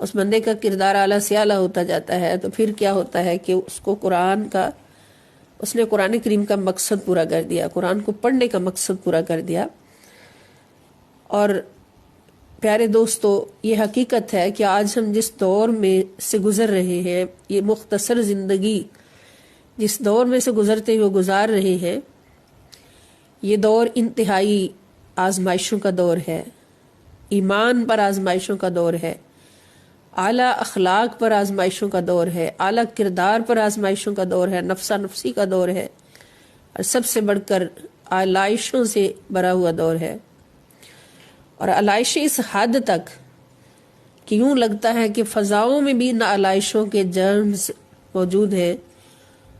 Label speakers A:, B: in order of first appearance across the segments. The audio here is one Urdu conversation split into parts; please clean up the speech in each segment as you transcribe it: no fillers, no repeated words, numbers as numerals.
A: اس بندے کا کردار اعلیٰ سے اعلیٰ ہوتا جاتا ہے، تو پھر کیا ہوتا ہے کہ اس کو اس نے قرآن کریم کا مقصد پورا کر دیا، قرآن کو پڑھنے کا مقصد پورا کر دیا۔ اور پیارے دوستو، یہ حقیقت ہے کہ آج ہم جس دور میں سے گزر رہے ہیں، یہ مختصر زندگی جس دور میں سے گزرتے ہوئے گزار رہے ہیں، یہ دور انتہائی آزمائشوں کا دور ہے، ایمان پر آزمائشوں کا دور ہے، اعلیٰ اخلاق پر آزمائشوں کا دور ہے، اعلیٰ کردار پر آزمائشوں کا دور ہے، نفسا نفسی کا دور ہے، اور سب سے بڑھ کر آلائشوں سے بھرا ہوا دور ہے۔ اور آلائشیں اس حد تک کہ یوں لگتا ہے کہ فضاؤں میں بھی آلائشوں کے جرمز موجود ہیں،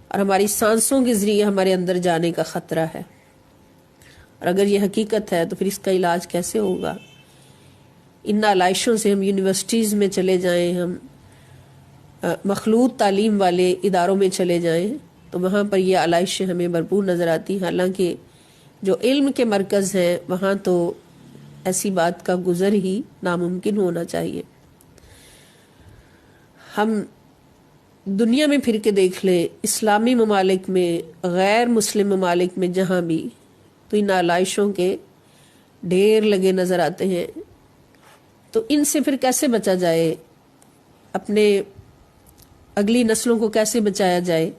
A: اور ہماری سانسوں کے ذریعے ہمارے اندر جانے کا خطرہ ہے۔ اور اگر یہ حقیقت ہے تو پھر اس کا علاج کیسے ہوگا؟ ان آلائشوں سے ہم یونیورسٹیز میں چلے جائیں، ہم مخلوط تعلیم والے اداروں میں چلے جائیں، تو وہاں پر یہ آلائشیں ہمیں بھرپور نظر آتی ہیں، حالانکہ جو علم کے مرکز ہیں وہاں تو ایسی بات کا گزر ہی ناممکن ہونا چاہیے۔ ہم دنیا میں پھر کے دیکھ لیں، اسلامی ممالک میں، غیر مسلم ممالک میں، جہاں بھی، تو ان آلائشوں کے ڈھیر لگے نظر آتے ہیں۔ تو ان سے پھر کیسے بچا جائے؟ اپنے اگلی نسلوں کو کیسے بچایا جائے؟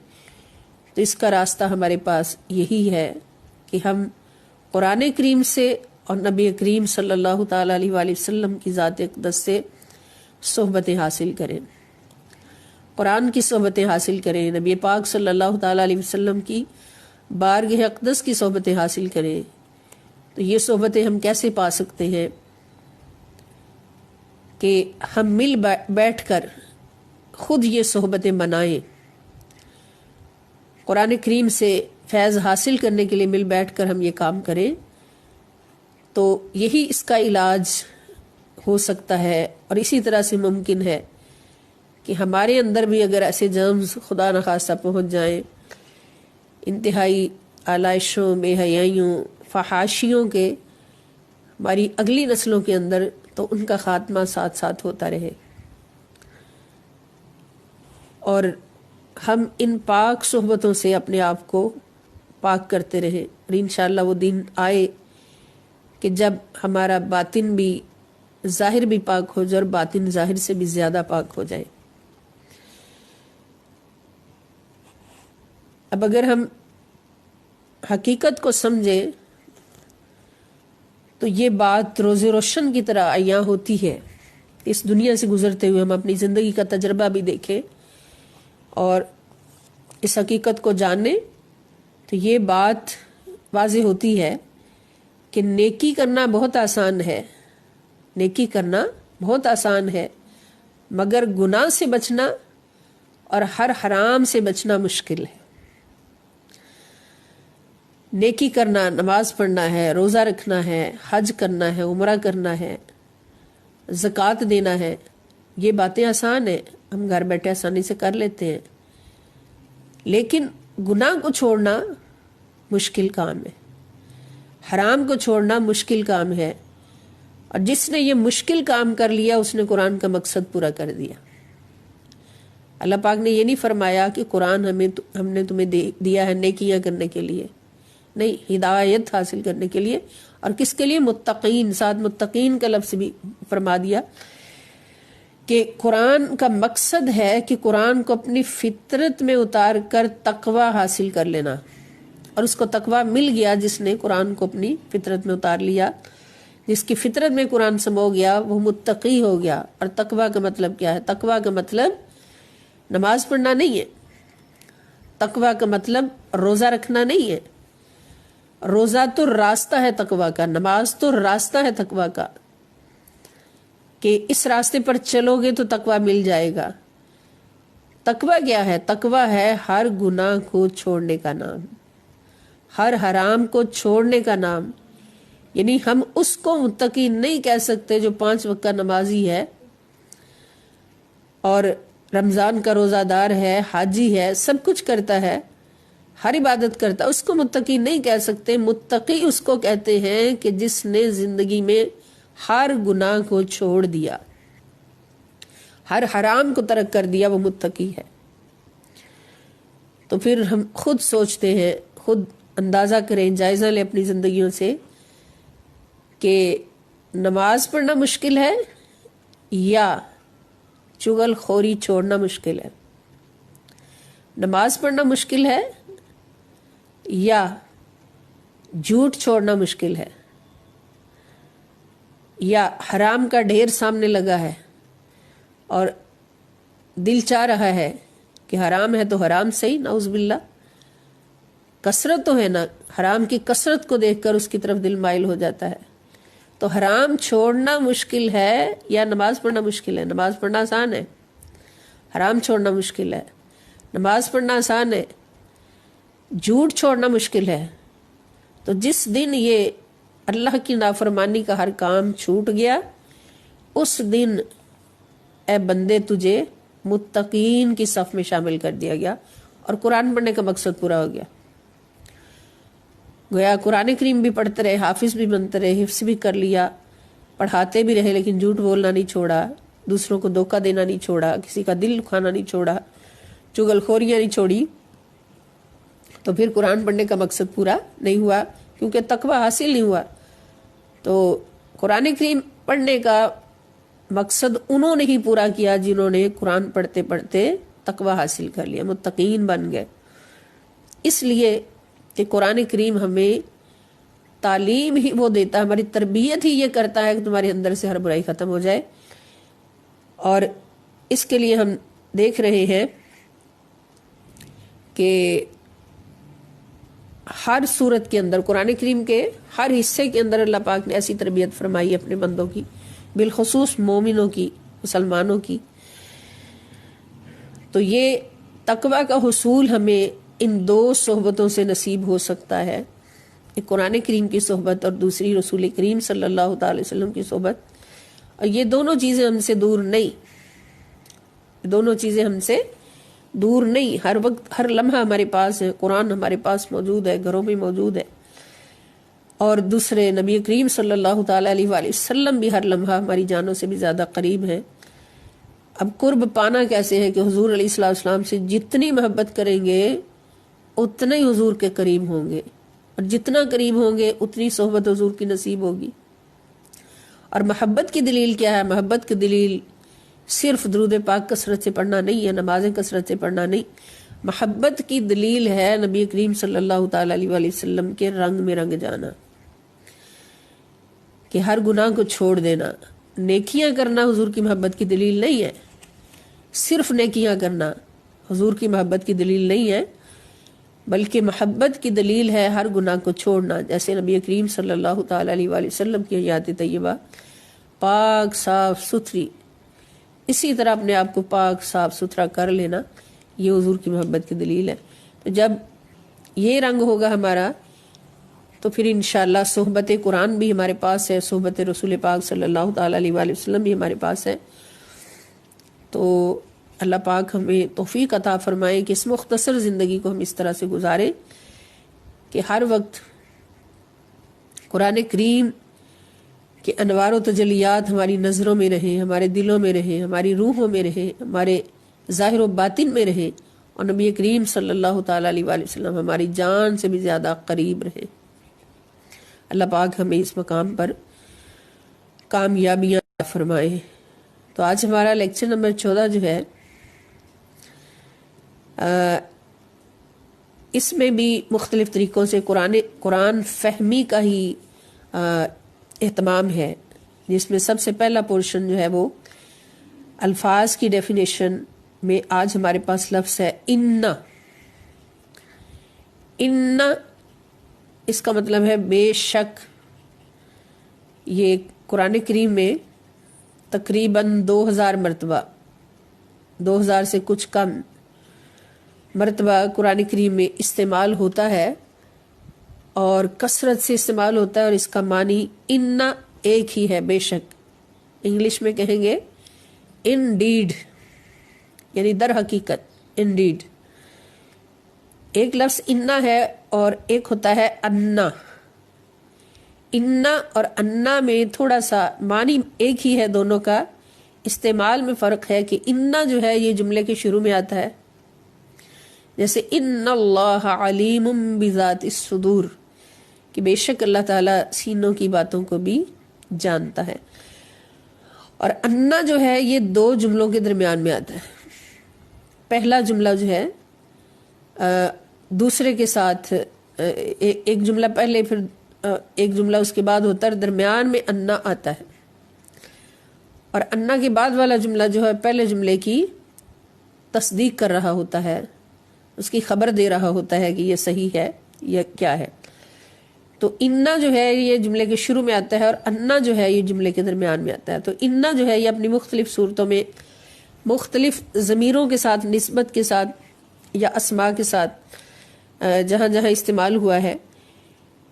A: تو اس کا راستہ ہمارے پاس یہی ہے کہ ہم قرآن کریم سے اور نبی کریم صلی اللہ تعالیٰ علیہ وآلہ وسلم کی ذات اقدس سے صحبتیں حاصل کریں، قرآن کی صحبتیں حاصل کریں، نبی پاک صلی اللہ تعالیٰ علیہ وسلم کی بارگاہ اقدس کی صحبتیں حاصل کریں۔ تو یہ صحبتیں ہم کیسے پا سکتے ہیں؟ کہ ہم مل بیٹھ کر خود یہ صحبتیں بنائیں، قرآن کریم سے فیض حاصل کرنے کے لیے مل بیٹھ کر ہم یہ کام کریں، تو یہی اس کا علاج ہو سکتا ہے۔ اور اسی طرح سے ممکن ہے کہ ہمارے اندر بھی اگر ایسے جرمز خدا نخواستہ پہنچ جائیں، انتہائی آلائشوں، بے حیائیوں، فحاشیوں کے ہماری اگلی نسلوں کے اندر، تو ان کا خاتمہ ساتھ ساتھ ہوتا رہے، اور ہم ان پاک صحبتوں سے اپنے آپ کو پاک کرتے رہیں، اور انشاءاللہ وہ دن آئے کہ جب ہمارا باطن بھی، ظاہر بھی پاک ہو جائے اور باطن ظاہر سے بھی زیادہ پاک ہو جائے۔ اب اگر ہم حقیقت کو سمجھیں تو یہ بات روز روشن کی طرح عیاں ہوتی ہے۔ اس دنیا سے گزرتے ہوئے ہم اپنی زندگی کا تجربہ بھی دیکھیں اور اس حقیقت کو جانیں، تو یہ بات واضح ہوتی ہے کہ نیکی کرنا بہت آسان ہے، نیکی کرنا بہت آسان ہے، مگر گناہ سے بچنا اور ہر حرام سے بچنا مشکل ہے۔ نیکی کرنا، نماز پڑھنا ہے، روزہ رکھنا ہے، حج کرنا ہے، عمرہ کرنا ہے، زکوٰۃ دینا ہے، یہ باتیں آسان ہیں، ہم گھر بیٹھے آسانی سے کر لیتے ہیں، لیکن گناہ کو چھوڑنا مشکل کام ہے، حرام کو چھوڑنا مشکل کام ہے، اور جس نے یہ مشکل کام کر لیا اس نے قرآن کا مقصد پورا کر دیا۔ اللہ پاک نے یہ نہیں فرمایا کہ قرآن ہم نے تمہیں دیا ہے نیکیاں کرنے کے لیے، نہیں، ہدایت حاصل کرنے کے لیے، اور کس کے لیے؟ متقین، ساتھ متقین کا لفظ بھی فرما دیا کہ قرآن کا مقصد ہے کہ قرآن کو اپنی فطرت میں اتار کر تقوی حاصل کر لینا، اور اس کو تقوی مل گیا جس نے قرآن کو اپنی فطرت میں اتار لیا، جس کی فطرت میں قرآن سمو گیا وہ متقی ہو گیا۔ اور تقوی کا مطلب کیا ہے؟ تقوی کا مطلب نماز پڑھنا نہیں ہے، تقوی کا مطلب روزہ رکھنا نہیں ہے، روزہ تو راستہ ہے تقوی کا، نماز تو راستہ ہے تقوی کا، کہ اس راستے پر چلو گے تو تقوی مل جائے گا۔ تقوی کیا ہے؟ تقوی ہے ہر گناہ کو چھوڑنے کا نام، ہر حرام کو چھوڑنے کا نام، یعنی ہم اس کو متقی نہیں کہہ سکتے جو 5 وقت کا نمازی ہے اور رمضان کا روزہ دار ہے، حاجی ہے، سب کچھ کرتا ہے، ہر عبادت کرتا ہے، اس کو متقی نہیں کہہ سکتے۔ متقی اس کو کہتے ہیں کہ جس نے زندگی میں ہر گناہ کو چھوڑ دیا، ہر حرام کو ترک کر دیا وہ متقی ہے۔ تو پھر ہم خود سوچتے ہیں، خود اندازہ کریں، جائزہ لیں اپنی زندگیوں سے کہ نماز پڑھنا مشکل ہے یا چغل خوری چھوڑنا مشکل ہے، نماز پڑھنا مشکل ہے یا جھوٹ چھوڑنا مشکل ہے، یا حرام کا ڈھیر سامنے لگا ہے اور دل چاہ رہا ہے کہ حرام ہے تو حرام صحیح، نعوذ باللہ، کثرت تو ہے نا، حرام کی کثرت کو دیکھ کر اس کی طرف دل مائل ہو جاتا ہے۔ تو حرام چھوڑنا مشکل ہے یا نماز پڑھنا مشکل ہے؟ نماز پڑھنا آسان ہے، حرام چھوڑنا مشکل ہے۔ نماز پڑھنا آسان ہے، جھوٹ چھوڑنا مشکل ہے۔ تو جس دن یہ اللہ کی نافرمانی کا ہر کام چھوٹ گیا، اس دن اے بندے تجھے متقین کی صف میں شامل کر دیا گیا اور قرآن پڑھنے کا مقصد پورا ہو گیا۔ گویا قرآن کریم بھی پڑھتے رہے، حافظ بھی بنتے رہے، حفظ بھی کر لیا، پڑھاتے بھی رہے، لیکن جھوٹ بولنا نہیں چھوڑا، دوسروں کو دھوکہ دینا نہیں چھوڑا، کسی کا دل دکھانا نہیں چھوڑا، چغل خوریاں نہیں چھوڑی، تو پھر قرآن پڑھنے کا مقصد پورا نہیں ہوا، کیونکہ تقویٰ حاصل نہیں ہوا۔ تو قرآن کریم پڑھنے کا مقصد انہوں نے ہی پورا کیا جنہوں نے قرآن پڑھتے پڑھتے تقویٰ حاصل کر لیا، متقین بن گئے۔ اس لیے کہ قرآن کریم ہمیں تعلیم ہی وہ دیتا ہے، ہماری تربیت ہی یہ کرتا ہے کہ تمہارے اندر سے ہر برائی ختم ہو جائے۔ اور اس کے لیے ہم دیکھ رہے ہیں کہ ہر صورت کے اندر، قرآن کریم کے ہر حصے کے اندر اللہ پاک نے ایسی تربیت فرمائی اپنے بندوں کی، بالخصوص مومنوں کی، مسلمانوں کی۔ تو یہ تقویٰ کا حصول ہمیں ان دو صحبتوں سے نصیب ہو سکتا ہے، ایک قرآن کریم کی صحبت اور دوسری رسول کریم صلی اللہ تعالی وسلم کی صحبت۔ اور یہ دونوں چیزیں ہم سے دور نہیں، دونوں چیزیں ہم سے دور نہیں، ہر وقت ہر لمحہ ہمارے پاس ہے، قرآن ہمارے پاس موجود ہے، گھروں میں موجود ہے، اور دوسرے نبی کریم صلی اللہ تعالی علیہ وآلہ وسلم بھی ہر لمحہ ہماری جانوں سے بھی زیادہ قریب ہیں۔ اب قرب پانا کیسے ہے کہ حضور علیہ السلام سے جتنی محبت کریں گے اتنے ہی حضور کے قریب ہوں گے، اور جتنا قریب ہوں گے اتنی صحبت حضور کی نصیب ہوگی۔ اور محبت کی دلیل کیا ہے؟ محبت کی دلیل صرف درود پاک کثرت سے پڑھنا نہیں ہے، نمازیں کثرت سے پڑھنا نہیں، محبت کی دلیل ہے نبی کریم صلی اللہ تعالی علیہ وآلہ وسلم کے رنگ میں رنگ جانا، کہ ہر گناہ کو چھوڑ دینا۔ نیکیاں کرنا حضور کی محبت کی دلیل نہیں ہے، صرف نیکیاں کرنا حضور کی محبت کی دلیل نہیں ہے، بلکہ محبت کی دلیل ہے ہر گناہ کو چھوڑنا، جیسے نبی کریم صلی اللہ تعالی علیہ وآلہ وسلم کی حیات طیبہ پاک صاف ستھری، اسی طرح اپنے آپ کو پاک صاف ستھرا کر لینا، یہ حضور کی محبت کی دلیل ہے۔ تو جب یہ رنگ ہوگا ہمارا تو پھر انشاءاللہ صحبت قرآن بھی ہمارے پاس ہے، صحبت رسول پاک صلی اللہ تعالی علیہ وآلہ وسلم بھی ہمارے پاس ہے۔ تو اللہ پاک ہمیں توفیق عطا فرمائے کہ اس مختصر زندگی کو ہم اس طرح سے گزاریں کہ ہر وقت قرآن کریم کہ انوار و تجلیات ہماری نظروں میں رہیں، ہمارے دلوں میں رہیں، ہماری روحوں میں رہیں، ہمارے ظاہر و باطن میں رہیں، اور نبی کریم صلی اللہ تعالی علیہ وآلہ وسلم ہماری جان سے بھی زیادہ قریب رہیں۔ اللہ پاک ہمیں اس مقام پر کامیابیاں فرمائے۔ تو آج ہمارا لیکچر نمبر 14 جو ہے، اس میں بھی مختلف طریقوں سے قرآن فہمی کا ہی اہتمام ہے، جس میں سب سے پہلا پورشن جو ہے وہ الفاظ کی ڈیفینیشن میں آج ہمارے پاس لفظ ہے اِنَّ۔ اِنَّ اس کا مطلب ہے بے شک۔ یہ قرآن کریم میں تقریباً 2000 مرتبہ، 2000 سے کچھ کم مرتبہ قرآن کریم میں استعمال ہوتا ہے، اور کثرت سے استعمال ہوتا ہے، اور اس کا معنی ان ایک ہی ہے، بے شک۔ انگلش میں کہیں گے انڈیڈ، یعنی در حقیقت، انڈیڈ۔ ایک لفظ انا ہے اور ایک ہوتا ہے انا۔ انا اور انا میں تھوڑا سا معنی ایک ہی ہے دونوں کا، استعمال میں فرق ہے کہ انا جو ہے یہ جملے کے شروع میں آتا ہے، جیسے ان اللہ علیم بذات الصدور، کہ بے شک اللہ تعالیٰ سینوں کی باتوں کو بھی جانتا ہے. اور انا جو ہے یہ دو جملوں کے درمیان میں آتا ہے. پہلا جملہ جو ہے دوسرے کے ساتھ ایک جملہ پہلے پھر ایک جملہ اس کے بعد ہوتا ہے، درمیان میں انا آتا ہے. اور انا کے بعد والا جملہ جو ہے پہلے جملے کی تصدیق کر رہا ہوتا ہے، اس کی خبر دے رہا ہوتا ہے کہ یہ صحیح ہے یا کیا ہے. تو انا جو ہے یہ جملے کے شروع میں آتا ہے اور انا جو ہے یہ جملے کے درمیان میں آتا ہے. تو انا جو ہے یہ اپنی مختلف صورتوں میں مختلف ضمیروں کے ساتھ، نسبت کے ساتھ یا اسماء کے ساتھ جہاں جہاں استعمال ہوا ہے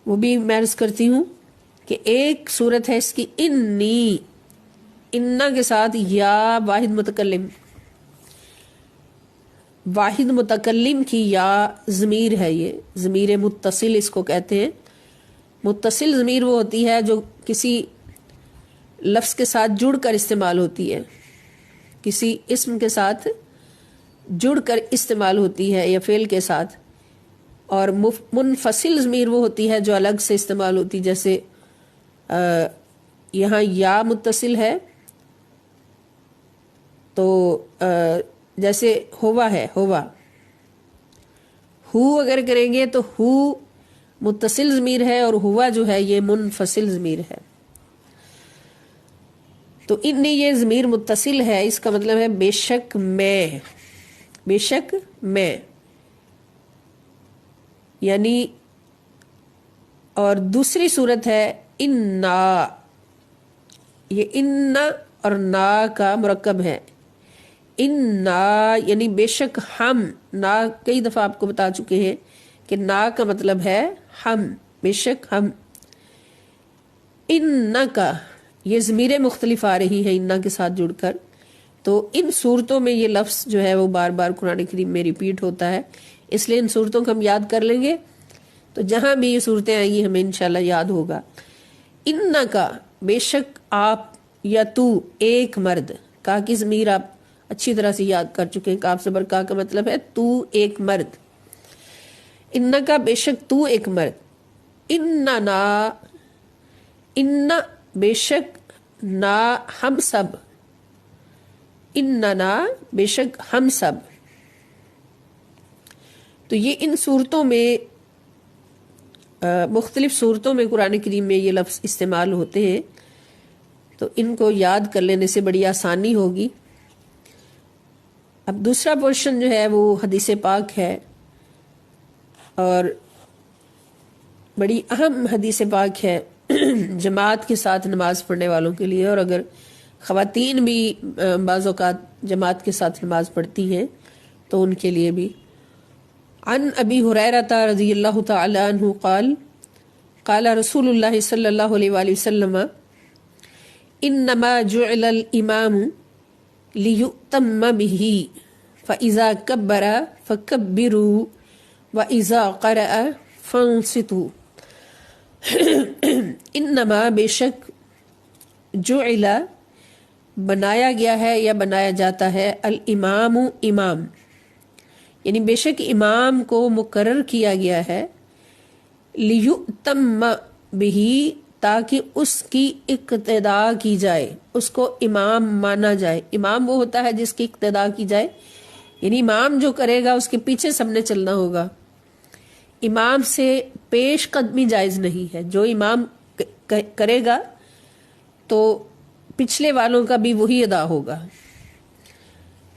A: وہ بھی میں عرض کرتی ہوں کہ ایک صورت ہے اس کی انی، انا کے ساتھ یا واحد متکلم کی یا ضمیر ہے، یہ ضمیر متصل اس کو کہتے ہیں. متصل ضمیر وہ ہوتی ہے جو کسی لفظ کے ساتھ جڑ کر استعمال ہوتی ہے، کسی اسم کے ساتھ جڑ کر استعمال ہوتی ہے یا فعل کے ساتھ. اور منفصل ضمیر وہ ہوتی ہے جو الگ سے استعمال ہوتی، جیسے یہاں یا متصل ہے تو جیسے ہوا ہے، ہوا ہو اگر کریں گے تو ہو متصل ضمیر ہے اور ہوا جو ہے یہ منفصل ضمیر ہے. تو انی یہ ضمیر متصل ہے، اس کا مطلب ہے بے شک میں، بے شک میں یعنی. اور دوسری صورت ہے انا، یہ انا اور نا کا مرکب ہے. انا یعنی بے شک ہم، نا کئی دفعہ آپ کو بتا چکے ہیں کہ نا کا مطلب ہے ہم، بے شک ہم. انا کا یہ ضمیریں مختلف آ رہی ہیں انا کے ساتھ جڑ کر. تو ان صورتوں میں یہ لفظ جو ہے وہ بار بار قرآن کریم میں ریپیٹ ہوتا ہے، اس لیے ان صورتوں کو ہم یاد کر لیں گے تو جہاں بھی یہ صورتیں آئیں گی ہمیں انشاءاللہ یاد ہوگا. انا کا بے شک آپ یا تو ایک مرد، کا کی ضمیر آپ اچھی طرح سے یاد کر چکے ہیں. کاف زبر کا مطلب ہے تو ایک مرد. انا کا بے شک تو ایک مرد. اننا، انا بے شک، نا ہم سب، اننا بے شک ہم سب. تو یہ ان صورتوں میں مختلف صورتوں میں قرآن کریم میں یہ لفظ استعمال ہوتے ہیں، تو ان کو یاد کر لینے سے بڑی آسانی ہوگی. اب دوسرا پورشن جو ہے وہ حدیث پاک ہے اور بڑی اہم حدیث پاک ہے جماعت کے ساتھ نماز پڑھنے والوں کے لیے، اور اگر خواتین بھی بعض اوقات جماعت کے ساتھ نماز پڑھتی ہیں تو ان کے لیے بھی. عن ابی ہریرہ رضی اللہ تعالی عنہ قال قال رسول اللہ صلی اللہ علیہ وآلہ وسلم انما جعل الامام لیؤتم به فاذا کبر فکبروا واذا قرأ فانصتوا. انما بے شک جعل بنایا گیا ہے یا بنایا جاتا ہے، الامام امام یعنی بے شک امام کو مقرر کیا گیا ہے، لیؤتم بہ تاکہ اس کی اقتداء کی جائے، اس کو امام مانا جائے. امام وہ ہوتا ہے جس کی اقتداء کی جائے، یعنی امام جو کرے گا اس کے پیچھے سب نے چلنا ہوگا. امام سے پیش قدمی جائز نہیں ہے، جو امام کرے گا تو پچھلے والوں کا بھی وہی ادا ہوگا.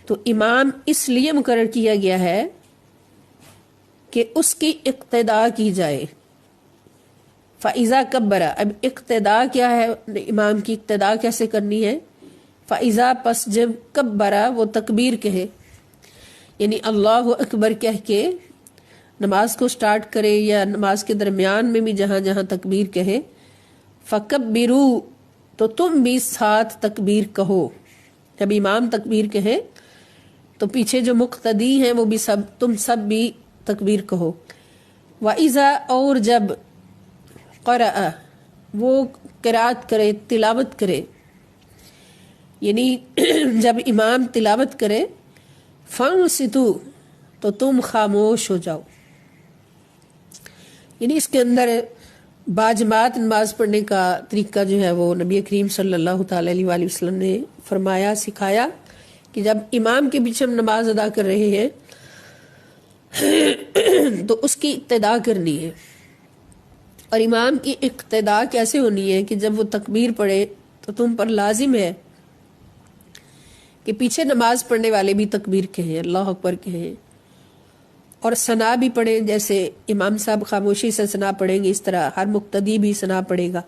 A: تو امام اس لیے مقرر کیا گیا ہے کہ اس کی اقتداء کی جائے. فَإِذَا كَبَّرَ، اب اقتداء کیا ہے، امام کی اقتداء کیسے کرنی ہے. فَإِذَا پس جب کبرا وہ تکبیر کہے، یعنی اللہ اکبر کہہ کے نماز کو سٹارٹ کرے یا نماز کے درمیان میں بھی جہاں جہاں تکبیر کہے، فَكَبِّرُوا تو تم بھی ساتھ تکبیر کہو. جب امام تکبیر کہے تو پیچھے جو مقتدی ہیں وہ بھی سب، تم سب بھی تکبیر کہو. وَإِذَا اور جب قرأ وہ قرات کرے، تلاوت کرے، یعنی جب امام تلاوت کرے فانصتو تو تم خاموش ہو جاؤ، یعنی اس کے اندر باجماعت نماز پڑھنے کا طریقہ جو ہے وہ نبی کریم صلی اللہ تعالی علیہ وآلہ وسلم نے فرمایا، سکھایا کہ جب امام کے پیچھے ہم نماز ادا کر رہے ہیں تو اس کی ابتدا کرنی ہے، اور امام کی ابتدا کیسے ہونی ہے کہ جب وہ تکبیر پڑھے تو تم پر لازم ہے کہ پیچھے نماز پڑھنے والے بھی تکبیر کہیں، اللہ اکبر کہیں، اور ثنا بھی پڑھیں، جیسے امام صاحب خاموشی سے ثنا پڑھیں گے اس طرح ہر مقتدی بھی ثنا پڑھے گا۔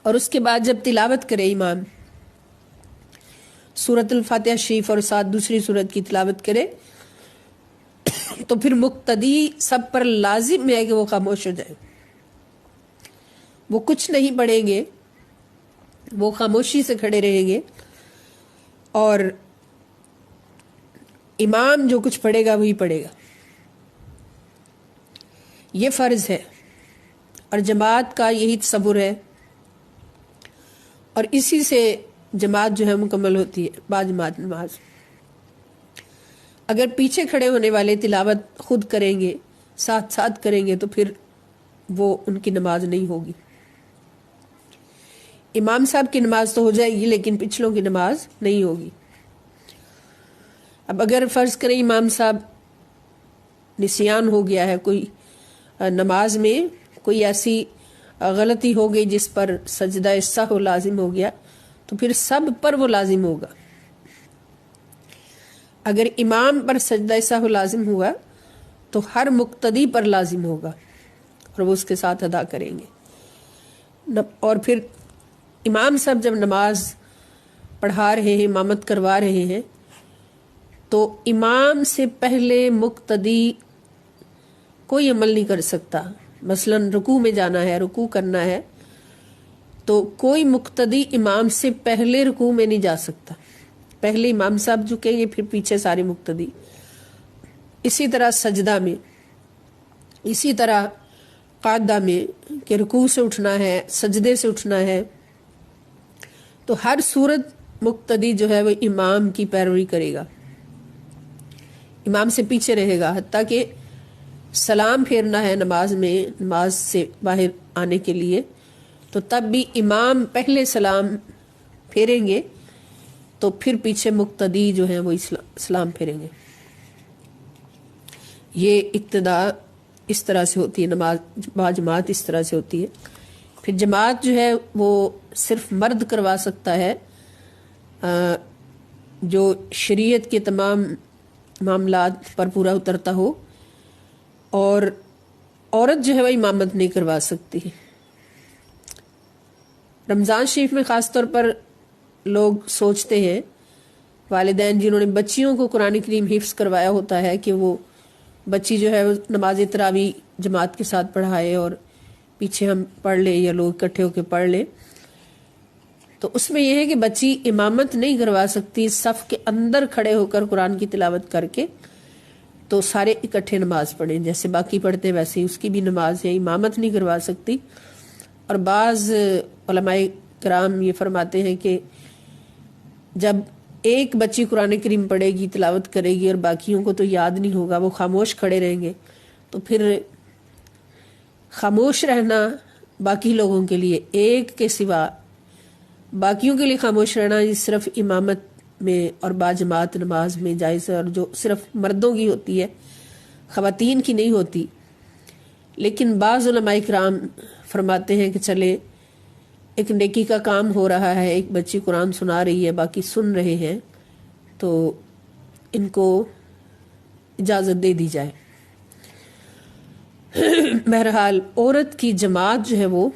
A: اور اس کے بعد جب تلاوت کرے امام سورۃ الفاتحہ شریف اور ساتھ دوسری سورت کی تلاوت کرے تو پھر مقتدی سب پر لازم ہے کہ وہ خاموش ہو جائے، وہ کچھ نہیں پڑھیں گے، وہ خاموشی سے کھڑے رہیں گے، اور امام جو کچھ پڑھے گا وہی پڑھے گا۔ یہ فرض ہے، اور جماعت کا یہی تصور ہے، اور اسی سے جماعت جو ہے مکمل ہوتی ہے، باجماعت نماز۔ اگر پیچھے کھڑے ہونے والے تلاوت خود کریں گے، ساتھ ساتھ کریں گے، تو پھر وہ ان کی نماز نہیں ہوگی۔ امام صاحب کی نماز تو ہو جائے گی لیکن پچھلوں کی نماز نہیں ہوگی۔ اب اگر فرض کریں امام صاحب نسیان ہو گیا ہے، کوئی نماز میں کوئی ایسی غلطی ہو گئی جس پر سجدہ سہو لازم ہو گیا، تو پھر سب پر وہ لازم ہوگا۔ اگر امام پر سجدہ سہو لازم ہوا تو ہر مقتدی پر لازم ہوگا، اور وہ اس کے ساتھ ادا کریں گے۔ اور پھر امام صاحب جب نماز پڑھا رہے ہیں، امامت کروا رہے ہیں، تو امام سے پہلے مقتدی کوئی عمل نہیں کر سکتا۔ مثلا رکوع میں جانا ہے، رکوع کرنا ہے، تو کوئی مقتدی امام سے پہلے رکوع میں نہیں جا سکتا، پہلے امام صاحب جھکیں گے پھر پیچھے سارے مقتدی۔ اسی طرح سجدہ میں، اسی طرح قعدہ میں کہ رکوع سے اٹھنا ہے، سجدے سے اٹھنا ہے، تو ہر صورت مقتدی جو ہے وہ امام کی پیروی کرے گا، امام سے پیچھے رہے گا، حتیٰ کہ سلام پھیرنا ہے نماز میں، نماز سے باہر آنے کے لیے، تو تب بھی امام پہلے سلام پھیریں گے تو پھر پیچھے مقتدی جو ہیں وہ سلام پھیریں گے۔ یہ ابتدا اس طرح سے ہوتی ہے، نماز باجماعت اس طرح سے ہوتی ہے۔ پھر جماعت جو ہے وہ صرف مرد کروا سکتا ہے جو شریعت کے تمام معاملات پر پورا اترتا ہو، اور عورت جو ہے وہ امامت نہیں کروا سکتی۔ رمضان شریف میں خاص طور پر لوگ سوچتے ہیں، والدین جنہوں نے بچیوں کو قرآن کریم حفظ کروایا ہوتا ہے، کہ وہ بچی جو ہے وہ نماز تراویح جماعت کے ساتھ پڑھائے اور پیچھے ہم پڑھ لیں یا لوگ اکٹھے ہو کے پڑھ لیں، تو اس میں یہ ہے کہ بچی امامت نہیں کروا سکتی، صف کے اندر کھڑے ہو کر قرآن کی تلاوت کر کے تو سارے اکٹھے نماز پڑھیں، جیسے باقی پڑھتے ویسے ہی اس کی بھی نماز ہے، امامت نہیں کروا سکتی۔ اور بعض علماء کرام یہ فرماتے ہیں کہ جب ایک بچی قرآن کریم پڑھے گی، تلاوت کرے گی، اور باقیوں کو تو یاد نہیں ہوگا، وہ خاموش کھڑے رہیں گے، تو پھر خاموش رہنا باقی لوگوں کے لیے، ایک کے سوا باقیوں کے لیے خاموش رہنا یہ صرف امامت میں اور باجماعت نماز میں جائز ہے، اور جو صرف مردوں کی ہوتی ہے، خواتین کی نہیں ہوتی۔ لیکن بعض علماء کرام فرماتے ہیں کہ چلے ایک نیکی کا کام ہو رہا ہے، ایک بچی قرآن سنا رہی ہے، باقی سن رہے ہیں، تو ان کو اجازت دے دی جائے۔ بہرحال عورت کی جماعت جو ہے وہ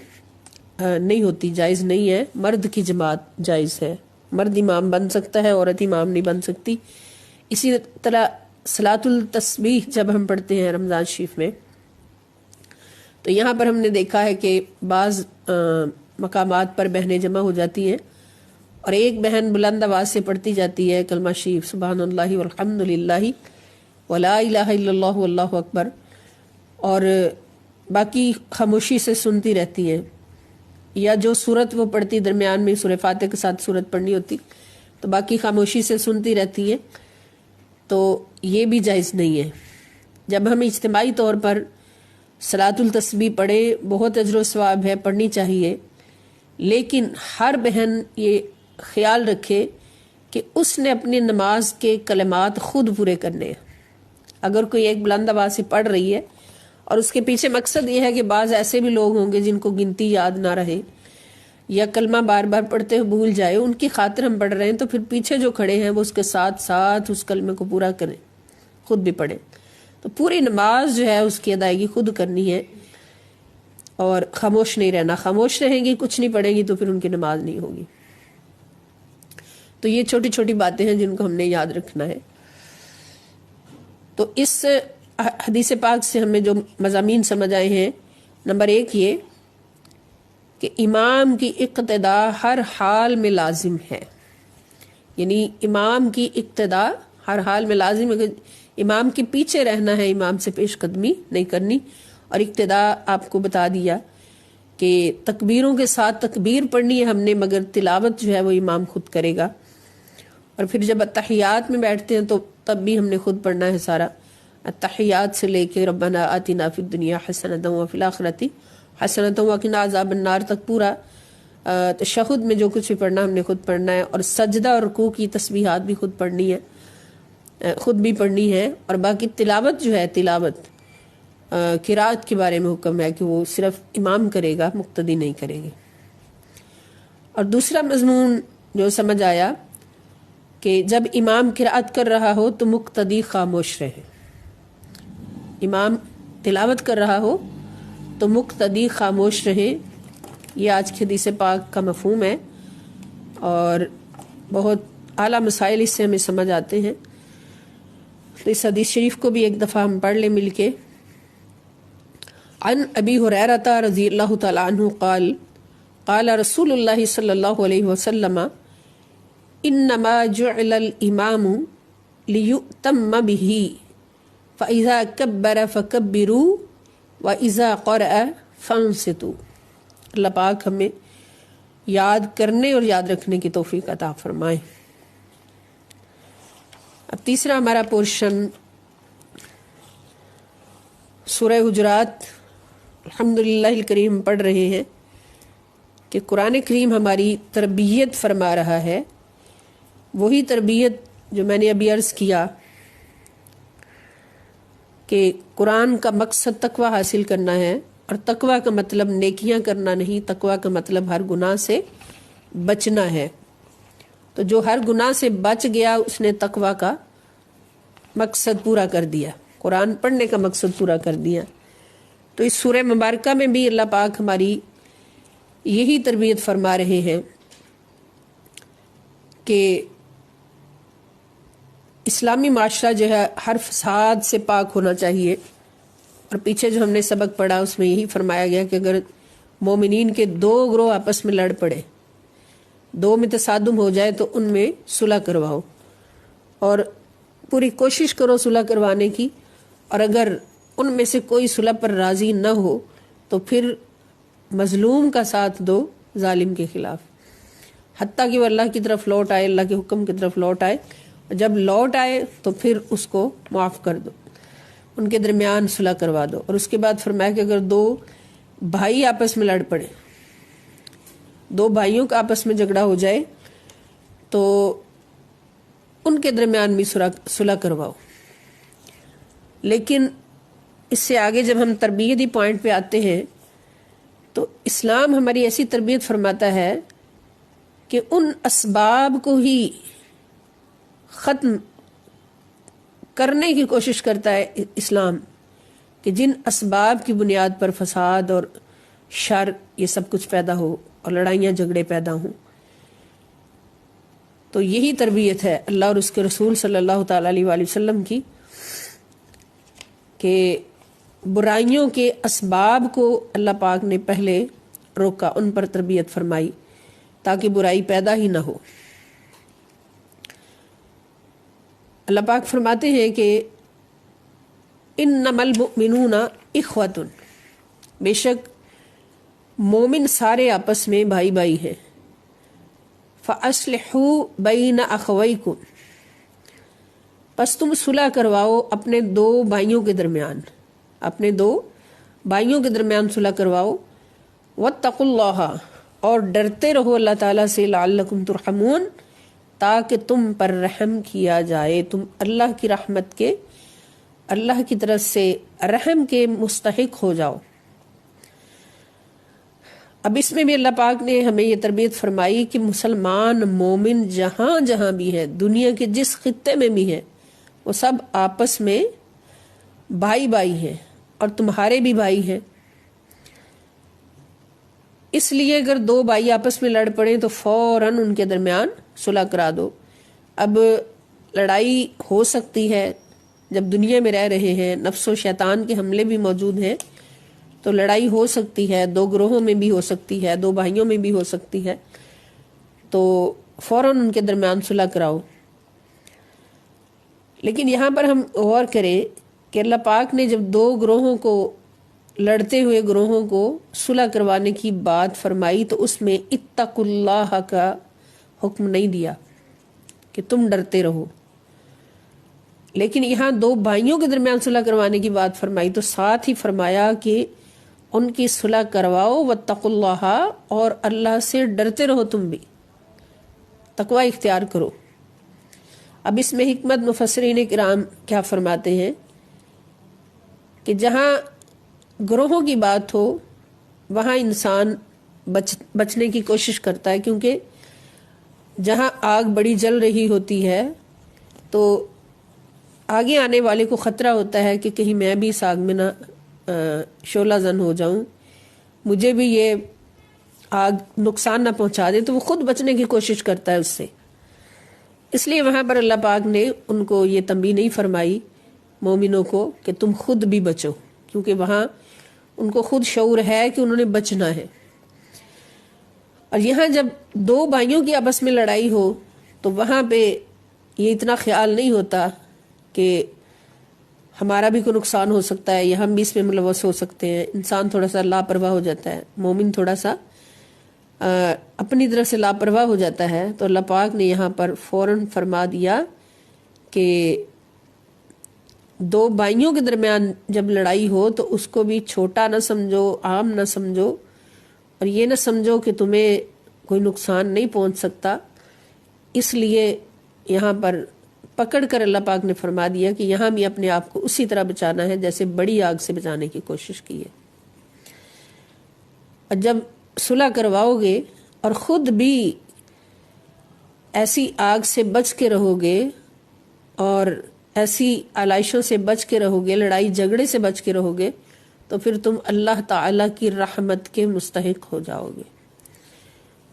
A: نہیں ہوتی، جائز نہیں ہے، مرد کی جماعت جائز ہے، مرد امام بن سکتا ہے، عورت امام نہیں بن سکتی۔ اسی طرح صلاۃ التسبیح جب ہم پڑھتے ہیں رمضان شریف میں، تو یہاں پر ہم نے دیکھا ہے کہ بعض مقامات پر بہنیں جمع ہو جاتی ہیں اور ایک بہن بلند آواز سے پڑھتی جاتی ہے کلمہ شریف سبحان اللہ والحمد للہ ولا الہ الا اللہ واللہ اکبر، اور باقی خاموشی سے سنتی رہتی ہیں۔ یا جو صورت وہ پڑھتی درمیان میں سورہ فاتحہ کے ساتھ صورت پڑھنی ہوتی تو باقی خاموشی سے سنتی رہتی ہے، تو یہ بھی جائز نہیں ہے۔ جب ہم اجتماعی طور پر صلاۃ التسبیح پڑھے بہت اجر و ثواب ہے، پڑھنی چاہیے، لیکن ہر بہن یہ خیال رکھے کہ اس نے اپنی نماز کے کلمات خود پورے کرنے ہیں۔ اگر کوئی ایک بلند آواز سے پڑھ رہی ہے اور اس کے پیچھے مقصد یہ ہے کہ بعض ایسے بھی لوگ ہوں گے جن کو گنتی یاد نہ رہے یا کلمہ بار بار پڑھتے ہوئے بھول جائے، ان کی خاطر ہم پڑھ رہے ہیں، تو پھر پیچھے جو کھڑے ہیں وہ اس کے ساتھ ساتھ اس کلمے کو پورا کریں، خود بھی پڑھیں۔ تو پوری نماز جو ہے اس کی ادائیگی خود کرنی ہے اور خاموش نہیں رہنا۔ خاموش رہیں گی، کچھ نہیں پڑھیں گی تو پھر ان کی نماز نہیں ہوگی۔ تو یہ چھوٹی چھوٹی باتیں ہیں جن کو ہم نے یاد رکھنا ہے۔ تو اس حدیث پاک سے ہمیں جو مضامین سمجھ آئے ہیں، نمبر 1 یہ کہ امام کی اقتداء ہر حال میں لازم ہے، یعنی امام کی اقتداء ہر حال میں لازم ہے کہ امام کے پیچھے رہنا ہے، امام سے پیش قدمی نہیں کرنی۔ اور اقتداء آپ کو بتا دیا کہ تکبیروں کے ساتھ تکبیر پڑھنی ہے ہم نے، مگر تلاوت جو ہے وہ امام خود کرے گا۔ اور پھر جب اتحیات میں بیٹھتے ہیں تو تب بھی ہم نے خود پڑھنا ہے سارا، اتحیات سے لے کے ربنا آتنا فی الدنیا حسنۃ وفی الآخرۃ حسنۃ وقنا عذاب النار تک پورا تشہد میں جو کچھ بھی پڑھنا ہم نے خود پڑھنا ہے، اور سجدہ اور رکوع کی تسبیحات بھی خود پڑھنی ہے، خود بھی پڑھنی ہے۔ اور باقی تلاوت جو ہے، تلاوت قرات کے بارے میں حکم ہے کہ وہ صرف امام کرے گا، مقتدی نہیں کرے گی۔ اور دوسرا مضمون جو سمجھ آیا کہ جب امام قرات کر رہا ہو تو مقتدی خاموش رہے، امام تلاوت کر رہا ہو تو مقتدی خاموش رہے۔ یہ آج کی حدیث پاک کا مفہوم ہے اور بہت اعلیٰ مسائل اس سے ہمیں سمجھ آتے ہیں۔ تو اس حدیث شریف کو بھی ایک دفعہ ہم پڑھ لیں مل کے۔ عن ابی ہریرہ رضی اللہ تعالی عنہ قال قال رسول اللہ صلی اللہ علیہ وسلم انما جعل الامام لیؤتم به فاذا کبر فکبروا واذا قرأ فانصتوا۔ اللہ پاک ہمیں یاد کرنے اور یاد رکھنے کی توفیق عطا فرمائے۔ اب تیسرا ہمارا پورشن سورہ حجرات الحمدللہ الکریم پڑھ رہے ہیں کہ قرآن کریم ہماری تربیت فرما رہا ہے، وہی تربیت جو میں نے ابھی عرض کیا کہ قرآن کا مقصد تقوی حاصل کرنا ہے، اور تقوی کا مطلب نیکیاں کرنا نہیں، تقوی کا مطلب ہر گناہ سے بچنا ہے۔ تو جو ہر گناہ سے بچ گیا اس نے تقوی کا مقصد پورا کر دیا، قرآن پڑھنے کا مقصد پورا کر دیا۔ تو اس سورہ مبارکہ میں بھی اللہ پاک ہماری یہی تربیت فرما رہے ہیں کہ اسلامی معاشرہ جو ہے ہر فساد سے پاک ہونا چاہیے۔ اور پیچھے جو ہم نے سبق پڑھا اس میں یہی فرمایا گیا کہ اگر مومنین کے 2 گروہ آپس میں لڑ پڑے، 2 میں تصادم ہو جائے تو ان میں صلح کرواؤ، اور پوری کوشش کرو صلح کروانے کی، اور اگر ان میں سے کوئی صلح پر راضی نہ ہو تو پھر مظلوم کا ساتھ دو ظالم کے خلاف، حتیٰ کہ وہ اللہ کی طرف لوٹ آئے، اللہ کے حکم کی طرف لوٹ آئے۔ جب لوٹ آئے تو پھر اس کو معاف کر دو، ان کے درمیان صلح کروا دو۔ اور اس کے بعد فرمایا کہ اگر 2 بھائی آپس میں لڑ پڑے، 2 بھائیوں کا آپس میں جھگڑا ہو جائے تو ان کے درمیان بھی صلح کرواؤ۔ لیکن اس سے آگے جب ہم تربیتی پوائنٹ پہ آتے ہیں تو اسلام ہماری ایسی تربیت فرماتا ہے کہ ان اسباب کو ہی ختم کرنے کی کوشش کرتا ہے اسلام کہ جن اسباب کی بنیاد پر فساد اور شر یہ سب کچھ پیدا ہو اور لڑائیاں جھگڑے پیدا ہوں۔ تو یہی تربیت ہے اللہ اور اس کے رسول صلی اللہ تعالی علیہ وآلہ وسلم کی کہ برائیوں کے اسباب کو اللہ پاک نے پہلے روکا، ان پر تربیت فرمائی تاکہ برائی پیدا ہی نہ ہو۔ اللہ پاک فرماتے ہیں کہ انما المؤمنون اخوۃ، بے شک مومن سارے آپس میں بھائی بھائی ہیں. فَأَصْلِحُوا بَيْنَ أَخَوَيْكُمْ، پس تم صلح کرواؤ اپنے دو بھائیوں کے درمیان، اپنے دو بھائیوں کے درمیان صلح کرواؤ. وَاتَّقُوا اللَّهَ، اور ڈرتے رہو اللہ تعالیٰ سے، لَعَلَّكُمْ تُرْحَمُونَ، تاکہ تم پر رحم کیا جائے، تم اللہ کی رحمت کے، اللہ کی طرف سے رحم کے مستحق ہو جاؤ. اب اس میں بھی اللہ پاک نے ہمیں یہ تربیت فرمائی کہ مسلمان مومن جہاں جہاں بھی ہے، دنیا کے جس خطے میں بھی ہے، وہ سب آپس میں بھائی بھائی ہیں اور تمہارے بھی بھائی ہیں. اس لیے اگر دو بھائی آپس میں لڑ پڑیں تو فوراً ان کے درمیان صلح کرا دو. اب لڑائی ہو سکتی ہے، جب دنیا میں رہ رہے ہیں نفس و شیطان کے حملے بھی موجود ہیں تو لڑائی ہو سکتی ہے، دو گروہوں میں بھی ہو سکتی ہے، دو بھائیوں میں بھی ہو سکتی ہے، تو فوراً ان کے درمیان صلح کراؤ. لیکن یہاں پر ہم غور کریں کہ اللہ پاک نے جب دو گروہوں کو، لڑتے ہوئے گروہوں کو صلح کروانے کی بات فرمائی تو اس میں اتقوا اللہ کا حکم نہیں دیا کہ تم ڈرتے رہو، لیکن یہاں دو بھائیوں کے درمیان صلح کروانے کی بات فرمائی تو ساتھ ہی فرمایا کہ ان کی صلح کرواؤ. واتقوا اللہ، اور اللہ سے ڈرتے رہو، تم بھی تقوی اختیار کرو. اب اس میں حکمت مفسرین کرام کیا فرماتے ہیں کہ جہاں گروہوں کی بات ہو وہاں انسان بچنے کی کوشش کرتا ہے، کیونکہ جہاں آگ بڑی جل رہی ہوتی ہے تو آگے آنے والے کو خطرہ ہوتا ہے کہ کہیں میں بھی اس آگ میں نہ شعلہ زن ہو جاؤں، مجھے بھی یہ آگ نقصان نہ پہنچا دے، تو وہ خود بچنے کی کوشش کرتا ہے اس سے. اس لیے وہاں پر اللہ پاک نے ان کو یہ تنبیہ نہیں فرمائی مومنوں کو کہ تم خود بھی بچو، کیونکہ وہاں ان کو خود شعور ہے کہ انہوں نے بچنا ہے. اور یہاں جب دو بھائیوں کی آپس میں لڑائی ہو تو وہاں پہ یہ اتنا خیال نہیں ہوتا کہ ہمارا بھی کوئی نقصان ہو سکتا ہے یا ہم بھی اس میں ملوث ہو سکتے ہیں. انسان تھوڑا سا لاپرواہ ہو جاتا ہے، مومن تھوڑا سا اپنی طرف سے لاپرواہ ہو جاتا ہے. تو اللہ پاک نے یہاں پر فوراً فرما دیا کہ دو بھائیوں کے درمیان جب لڑائی ہو تو اس کو بھی چھوٹا نہ سمجھو، عام نہ سمجھو، اور یہ نہ سمجھو کہ تمہیں کوئی نقصان نہیں پہنچ سکتا. اس لیے یہاں پر پکڑ کر اللہ پاک نے فرما دیا کہ یہاں بھی اپنے آپ کو اسی طرح بچانا ہے جیسے بڑی آگ سے بچانے کی کوشش کی ہے. اور جب صلح کرواؤ گے اور خود بھی ایسی آگ سے بچ کے رہو گے اور ایسی آلائشوں سے بچ کے رہو گے، لڑائی جھگڑے سے بچ کے رہو گے، تو پھر تم اللہ تعالی کی رحمت کے مستحق ہو جاؤ گے.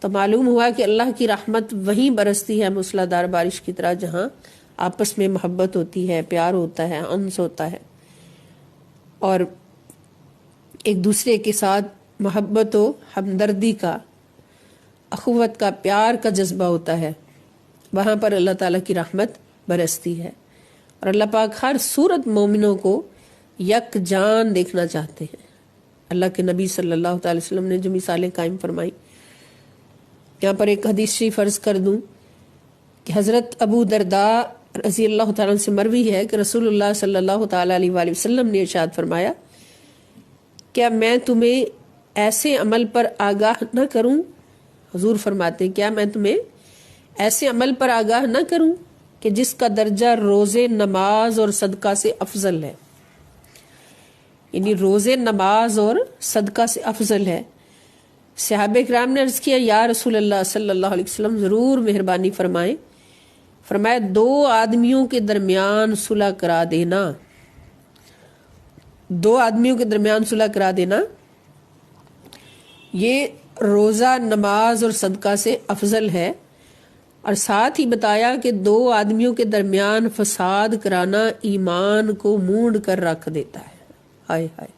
A: تو معلوم ہوا کہ اللہ کی رحمت وہیں برستی ہے موسلا دھار بارش کی طرح، جہاں آپس میں محبت ہوتی ہے، پیار ہوتا ہے، انس ہوتا ہے، اور ایک دوسرے کے ساتھ محبت و ہمدردی کا، اخوت کا، پیار کا جذبہ ہوتا ہے. وہاں پر اللہ تعالیٰ کی رحمت برستی ہے. اور اللہ پاک ہر صورت مومنوں کو یک جان دیکھنا چاہتے ہیں. اللہ کے نبی صلی اللہ تعالی وسلم نے جو مثالیں قائم فرمائی، یہاں پر ایک حدیث شریف عرض کر دوں کہ حضرت ابو درداء رضی اللہ تعالیٰ سے مروی ہے کہ رسول اللہ صلی اللہ تعالی علیہ وآلہ وسلم نے ارشاد فرمایا، کیا میں تمہیں ایسے عمل پر آگاہ نہ کروں؟ حضور فرماتے ہیں کیا میں تمہیں ایسے عمل پر آگاہ نہ کروں کہ جس کا درجہ روزے، نماز اور صدقہ سے افضل ہے. یعنی روزے، نماز اور صدقہ سے افضل ہے. صحابہ کرام نے عرض کیا یا رسول اللہ صلی اللہ علیہ وسلم ضرور مہربانی فرمائیں. فرمایا دو آدمیوں کے درمیان صلح کرا دینا. دو آدمیوں کے درمیان صلح کرا دینا یہ روزہ، نماز اور صدقہ سے افضل ہے. اور ساتھ ہی بتایا کہ دو آدمیوں کے درمیان فساد کرانا ایمان کو مونڈ کر رکھ دیتا ہے. ہائے ہائے،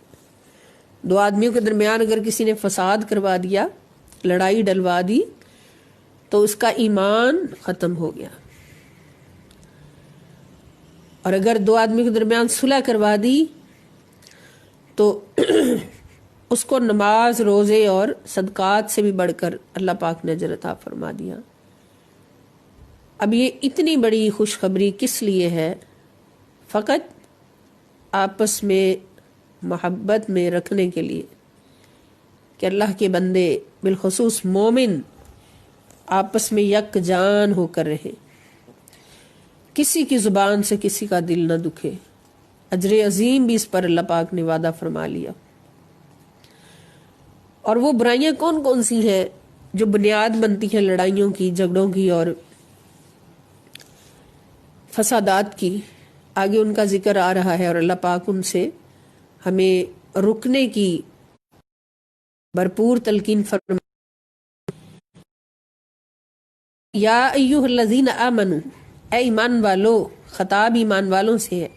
A: دو آدمیوں کے درمیان اگر کسی نے فساد کروا دیا، لڑائی ڈلوا دی، تو اس کا ایمان ختم ہو گیا. اور اگر دو آدمیوں کے درمیان صلح کروا دی تو اس کو نماز، روزے اور صدقات سے بھی بڑھ کر اللہ پاک نے اجر عطا فرما دیا۔ اب یہ اتنی بڑی خوشخبری کس لیے ہے؟ فقط آپس میں محبت میں رکھنے کے لیے کہ اللہ کے بندے بالخصوص مومن آپس میں یک جان ہو کر رہے، کسی کی زبان سے کسی کا دل نہ دکھے۔ اجر عظیم بھی اس پر اللہ پاک نے وعدہ فرما لیا۔ اور وہ برائیاں کون کون سی ہیں جو بنیاد بنتی ہیں لڑائیوں کی، جھگڑوں کی اور فسادات کی، آگے ان کا ذکر آ رہا ہے، اور اللہ پاک ان سے ہمیں رکنے کی بھرپور تلقین فرما۔ یا ایھا الذین آمنوا، اے ایمان والو، خطاب ایمان والوں سے ہے۔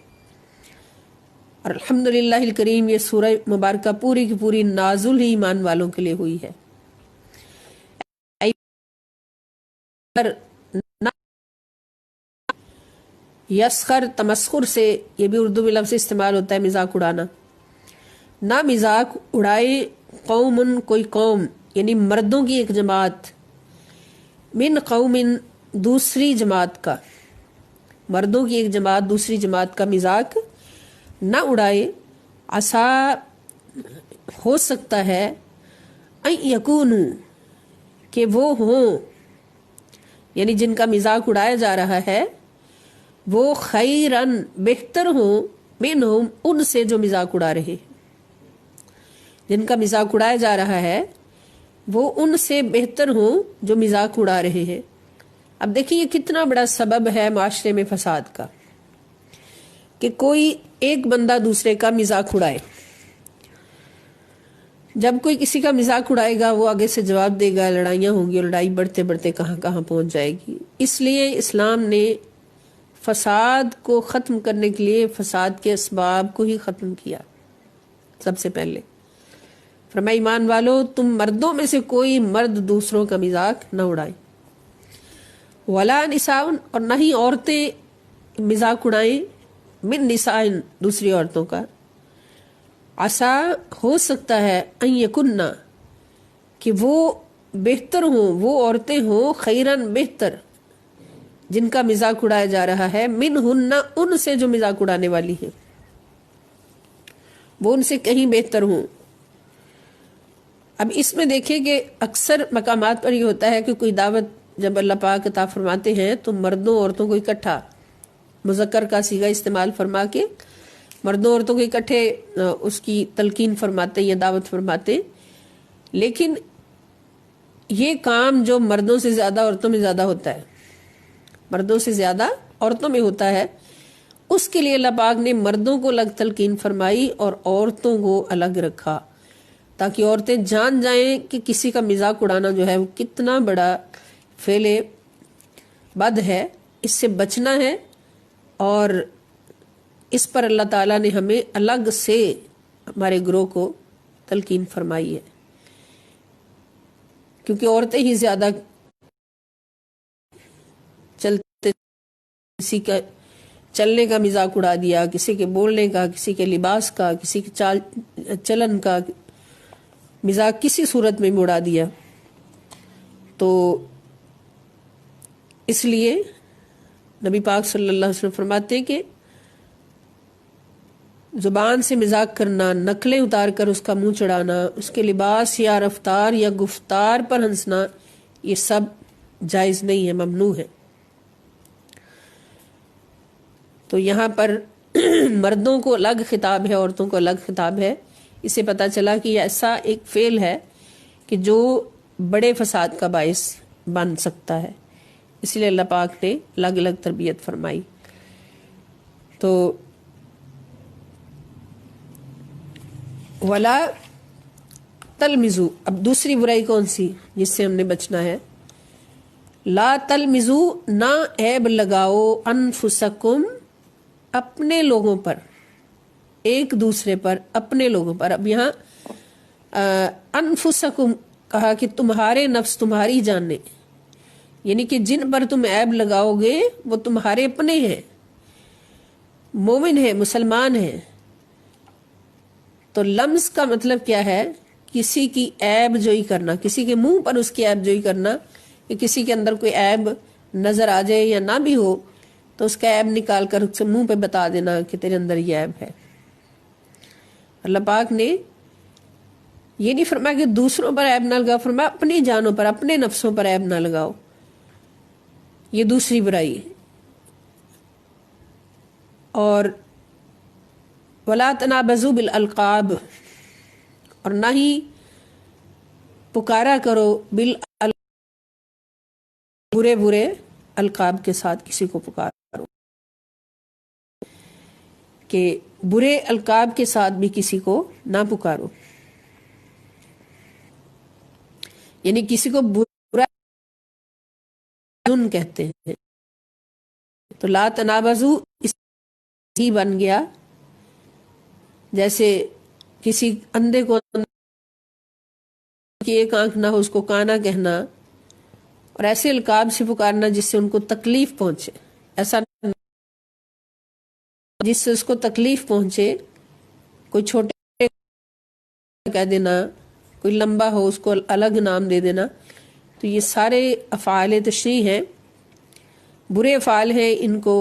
A: اور الحمدللہ الکریم، یہ سورہ مبارکہ پوری کی پوری نازل ہی ایمان والوں کے لیے ہوئی ہے۔ یسخر تمسخر سے، یہ بھی اردو میں لفظ استعمال ہوتا ہے مذاق اڑانا۔ نہ مذاق اڑائے قوم، کوئی قوم یعنی مردوں کی ایک جماعت، من قوم دوسری جماعت کا، مردوں کی ایک جماعت دوسری جماعت کا مذاق نہ اڑائے۔ عسا، ہو سکتا ہے، ان یکونوا، کہ وہ ہوں، یعنی جن کا مذاق اڑایا جا رہا ہے وہ خیرن، بہتر ہوں، منہم، ان سے جو مذاق اڑا رہے، جن کا مذاق اڑایا جا رہا ہے وہ ان سے بہتر ہوں جو مذاق اڑا رہے ہیں۔ اب دیکھیں یہ کتنا بڑا سبب ہے معاشرے میں فساد کا، کہ کوئی ایک بندہ دوسرے کا مذاق اڑائے۔ جب کوئی کسی کا مذاق اڑائے گا وہ آگے سے جواب دے گا، لڑائیاں ہوں گی، اور لڑائی بڑھتے بڑھتے کہاں کہاں پہنچ جائے گی۔ اس لیے اسلام نے فساد کو ختم کرنے کے لیے فساد کے اسباب کو ہی ختم کیا۔ سب سے پہلے فرمایا ایمان والو، تم مردوں میں سے کوئی مرد دوسروں کا مذاق نہ اڑائے، ولا نساء، اور نہ ہی عورتیں مذاق اڑائیں، من نساء، دوسری عورتوں کا۔ عسا، ہو سکتا ہے، ان یکنہ، کہ وہ بہتر ہوں، وہ عورتیں ہوں، خیرن، بہتر، جن کا مذاق اڑایا جا رہا ہے، منہن، ان سے جو مذاق اڑانے والی ہیں، وہ ان سے کہیں بہتر ہوں۔ اب اس میں دیکھیں کہ اکثر مقامات پر یہ ہوتا ہے کہ کوئی دعوت جب اللہ پاک عطا فرماتے ہیں تو مردوں عورتوں کو اکٹھا، مذکر کا صیغہ استعمال فرما کے مردوں عورتوں کو اکٹھے اس کی تلقین فرماتے یا دعوت فرماتے، لیکن یہ کام جو مردوں سے زیادہ عورتوں میں زیادہ ہوتا ہے، مردوں سے زیادہ عورتوں میں ہوتا ہے، اس کے لیے اللہ پاک نے مردوں کو الگ تلقین فرمائی اور عورتوں کو الگ رکھا، تاکہ عورتیں جان جائیں کہ کسی کا مذاق اڑانا جو ہے وہ کتنا بڑا فعل بد ہے، اس سے بچنا ہے۔ اور اس پر اللہ تعالیٰ نے ہمیں الگ سے ہمارے گروہ کو تلقین فرمائی ہے، کیونکہ عورتیں ہی زیادہ چلتے، کسی کا چلنے کا مذاق اڑا دیا، کسی کے بولنے کا، کسی کے لباس کا، کسی کے چال چلن کا مذاق کسی صورت میں اڑا دیا۔ تو اس لیے نبی پاک صلی اللہ علیہ وسلم فرماتے ہیں کہ زبان سے مذاق کرنا، نقلیں اتار کر اس کا منہ چڑھانا، اس کے لباس یا رفتار یا گفتار پر ہنسنا، یہ سب جائز نہیں ہے، ممنوع ہے۔ تو یہاں پر مردوں کو الگ خطاب ہے، عورتوں کو الگ خطاب ہے۔ اس سے پتہ چلا کہ یہ ایسا ایک فعل ہے کہ جو بڑے فساد کا باعث بن سکتا ہے، اس لیے اللہ پاک نے الگ الگ تربیت فرمائی۔ تو ولا تلمزو، اب دوسری برائی کون سی جس سے ہم نے بچنا ہے؟ لا تلمزو، نہ عیب لگاؤ، انفسکم، اپنے لوگوں پر، ایک دوسرے پر، اپنے لوگوں پر۔ اب یہاں انفسکم کہا کہ تمہارے نفس، تمہاری جانیں، یعنی کہ جن پر تم عیب لگاؤ گے وہ تمہارے اپنے ہیں، مومن ہیں، مسلمان ہیں۔ تو تو لمز کا مطلب کیا ہے؟ کسی کی عیب جوئی کرنا، کسی کے منہ پر اس کی عیب جوئی کرنا، کہ کسی کے اندر کوئی عیب نظر آ جائے یا نہ بھی ہو تو اس کا عیب نکال کر اس کے منہ پہ بتا دینا کہ تیرے اندر یہ عیب ہے۔ اللہ پاک نے یہ نہیں فرمایا کہ دوسروں پر عیب نہ لگاؤ، فرمایا اپنی جانوں پر، اپنے نفسوں پر عیب نہ لگاؤ، یہ دوسری برائی ہے۔ اور وَلَا تَنَابَزُوا بِالْأَلْقَابِ، اور نہ ہی پکارا کرو برے برے القاب کے ساتھ کسی کو پکارو، کہ برے القاب کے ساتھ بھی کسی کو نہ پکارو، یعنی کسی کو برا کہتے ہیں۔ تو لا تنابزو اس ہی بن گیا جیسے کسی اندھے کو کی ایک آنکھ نہ ہو اس کو کانا کہنا، اور ایسے القاب سے پکارنا جس سے ان کو تکلیف پہنچے، ایسا جس سے اس کو تکلیف پہنچے، کوئی چھوٹے کہہ دینا، کوئی لمبا ہو اس کو الگ نام دے دینا، تو یہ سارے افعال تشریح ہیں، برے افعال ہیں، ان کو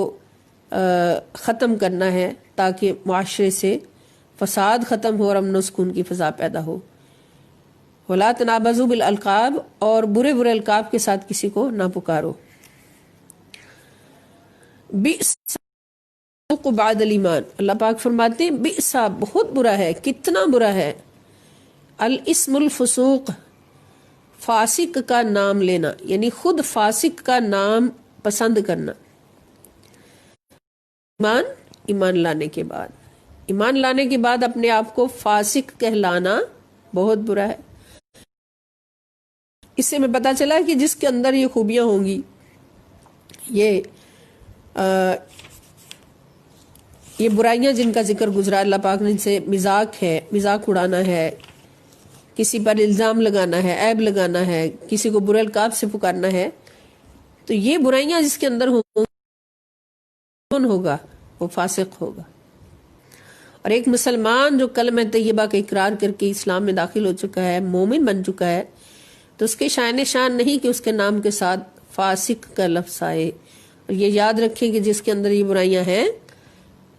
A: ختم کرنا ہے تاکہ معاشرے سے فساد ختم ہو اور امن و سکون کی فضا پیدا ہو۔ وَلَا تَنَابَزُوا بِالْأَلْقَابِ، اور برے برے القاب کے ساتھ کسی کو نہ پکارو۔ بئس بعد الایمان، اللہ پاک فرماتے ہیں بئس، بہت برا ہے، کتنا برا ہے، الاسم الفسوق، فاسق کا نام لینا، یعنی خود فاسق کا نام پسند کرنا۔ ایمان لانے کے بعد اپنے آپ کو فاسق کہلانا بہت برا ہے۔ اس سے میں پتا چلا کہ جس کے اندر یہ خوبیاں ہوں گی، یہ برائیاں جن کا ذکر گزرا اللہ پاک نے، سے مذاق اڑانا ہے، کسی پر الزام لگانا ہے، عیب لگانا ہے، کسی کو برے القاب سے پکارنا ہے، تو یہ برائیاں جس کے اندر ہوگا وہ فاسق ہوگا۔ اور ایک مسلمان جو کلمہ طیبہ کا اقرار کر کے اسلام میں داخل ہو چکا ہے، مومن بن چکا ہے، تو اس کے شان شان نہیں کہ اس کے نام کے ساتھ فاسق کا لفظ آئے۔ اور یہ یاد رکھیں کہ جس کے اندر یہ برائیاں ہیں